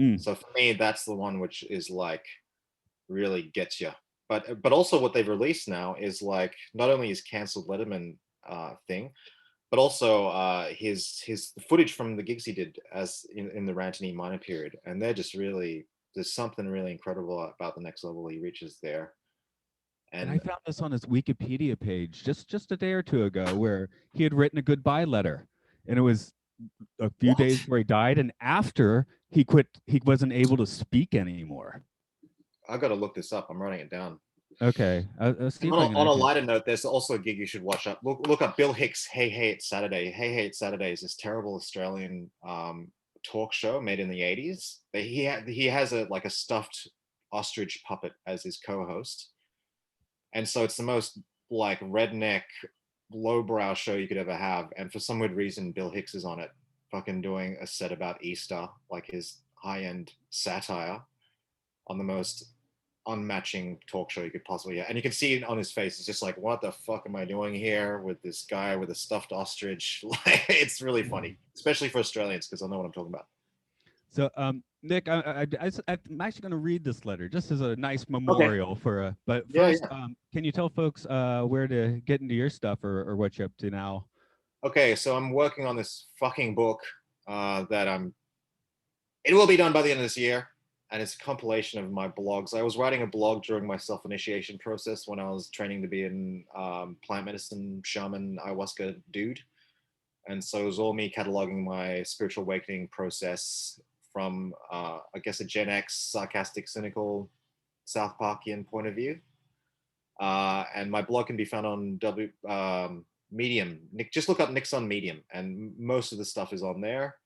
Mm. So for me, that's the one which is like really gets you. But also what they've released now is like not only his cancelled Letterman thing, but also his footage from the gigs he did as in the Rantini Minor period, and they're just really there's something really incredible about the next level he reaches there. And I And found this on his Wikipedia page just a day or two ago, where he had written a goodbye letter, and it was a few what? days before he died, and after he quit, he wasn't able to speak anymore. I've got to look this up. I'm writing it down. Okay, I'll see And if I can on a actually. lighter note, there's also a gig you should watch up. Look up Bill Hicks. Hey Hey It's Saturday. Hey Hey It's Saturday is this terrible Australian talk show made in the 80s. He has a like a stuffed ostrich puppet as his co-host, and so it's the most like redneck lowbrow show you could ever have. And for some weird reason, Bill Hicks is on it, fucking doing a set about Easter, like his high-end satire on the most unmatching talk show you could possibly have. And you can see it on his face. It's just like, what the fuck am I doing here with this guy with a stuffed ostrich? Like, it's really funny, especially for Australians, because I know what I'm talking about. So, Nick, I'm actually going to read this letter just as a nice Okay. memorial for a. But Yeah, first, yeah. can you tell folks where to get into your stuff or what you're up to now? Okay, so I'm working on this fucking book that it will be done by the end of this year. And it's a compilation of my blogs. I was writing a blog during my self-initiation process when I was training to be an plant medicine shaman ayahuasca dude. And so it was all me cataloging my spiritual awakening process from, I guess, a Gen X, sarcastic, cynical, South Parkian point of view. And my blog can be found on Medium. Nick, just look up Nick's on Medium, and most of the stuff is on there.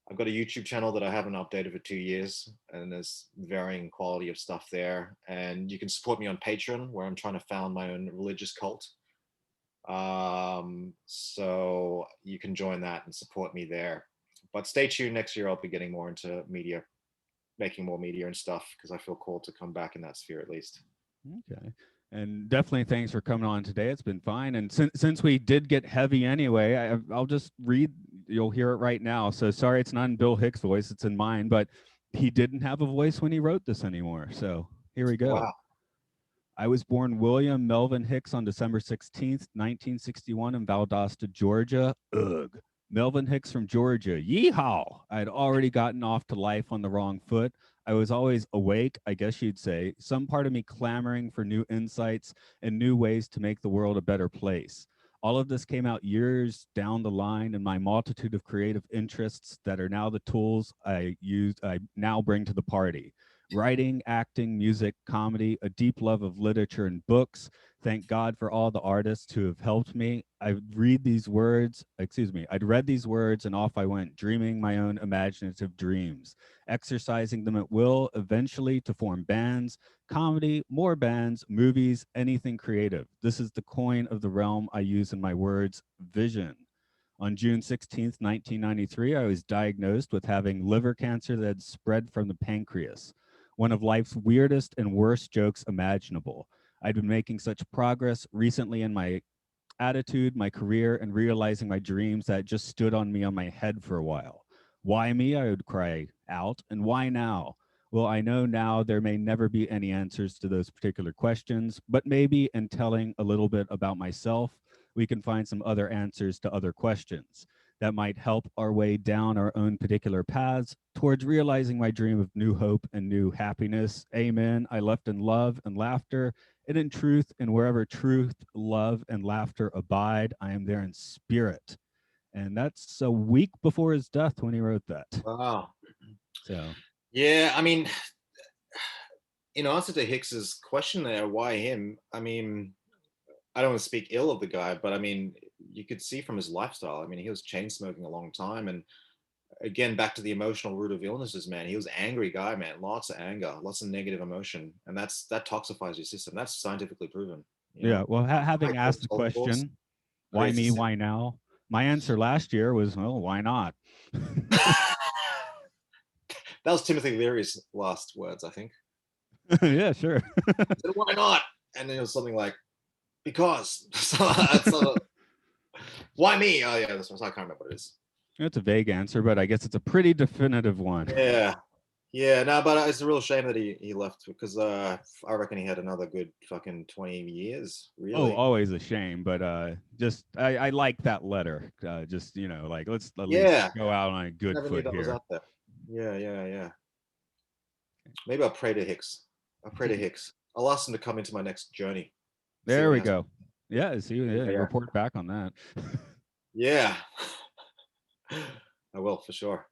I've got a YouTube channel that I haven't updated for 2 years, and there's varying quality of stuff there. And you can support me on Patreon, where I'm trying to found my own religious cult. So you can join that and support me there. But stay tuned. Next year, I'll be getting more into media, making more media and stuff, because I feel called to come back in that sphere at least. Okay. And definitely thanks for coming on today. It's been fine. And since we did get heavy anyway, I'll just read. You'll hear it right now. So sorry, it's not in Bill Hicks' voice. It's in mine. But he didn't have a voice when he wrote this anymore. So here we go. Wow. I was born William Melvin Hicks on December 16th, 1961 in Valdosta, Georgia. Ugh. Melvin Hicks from Georgia. Yeehaw! I had already gotten off to life on the wrong foot. I was always awake, I guess you'd say, some part of me clamoring for new insights and new ways to make the world a better place. All of this came out years down the line in my multitude of creative interests that are now the tools I now bring to the party. Writing, acting, music, comedy, a deep love of literature and books. Thank God for all the artists who have helped me. I'd read these words, I'd read these words and off I went, dreaming my own imaginative dreams, exercising them at will, eventually to form bands, comedy, more bands, movies, anything creative. This is the coin of the realm I use in my words, vision. On June 16th, 1993, I was diagnosed with having liver cancer that had spread from the pancreas, one of life's weirdest and worst jokes imaginable. I'd been making such progress recently in my attitude, my career, and realizing my dreams that just stood on me on my head for a while. Why me? I would cry out. And why now? Well, I know now there may never be any answers to those particular questions, but maybe in telling a little bit about myself, we can find some other answers to other questions that might help our way down our own particular paths towards realizing my dream of new hope and new happiness. Amen. I left in love and laughter, and in truth, and wherever truth, love, and laughter abide, I am there in spirit. And that's a week before his death when he wrote that. Wow. So, Yeah, I mean, in answer to Hicks's question there, why him? I mean, I don't want to speak ill of the guy, but I mean, you could see from his lifestyle. I mean, he was chain smoking a long time, and again, back to the emotional root of illnesses, man. He was an angry guy, man. Lots of anger, lots of negative emotion, and that toxifies your system. That's scientifically proven. You Yeah. know, Well, high having asked the cortisol levels question, why creates a me? Why now? My answer last year was, well, why not? that was Timothy Leary's last words, I think. Yeah, sure. He said, why not? And then it was something like, because. Why me? Oh yeah, that's what I can't remember what it is. It's a vague answer, but I guess it's a pretty definitive one. Yeah. Yeah, no, but it's a real shame that he left, because I reckon he had another good fucking 20 years, Oh, really. always a shame, but just I like that letter. Just like let's at least Yeah. go out on a good Never knew foot that was here. out there. Yeah. Maybe I'll pray to Hicks. I'll ask him to come into my next journey. There we go. Yeah, see, yeah, Yeah. report back on that. Yeah. I will, for sure.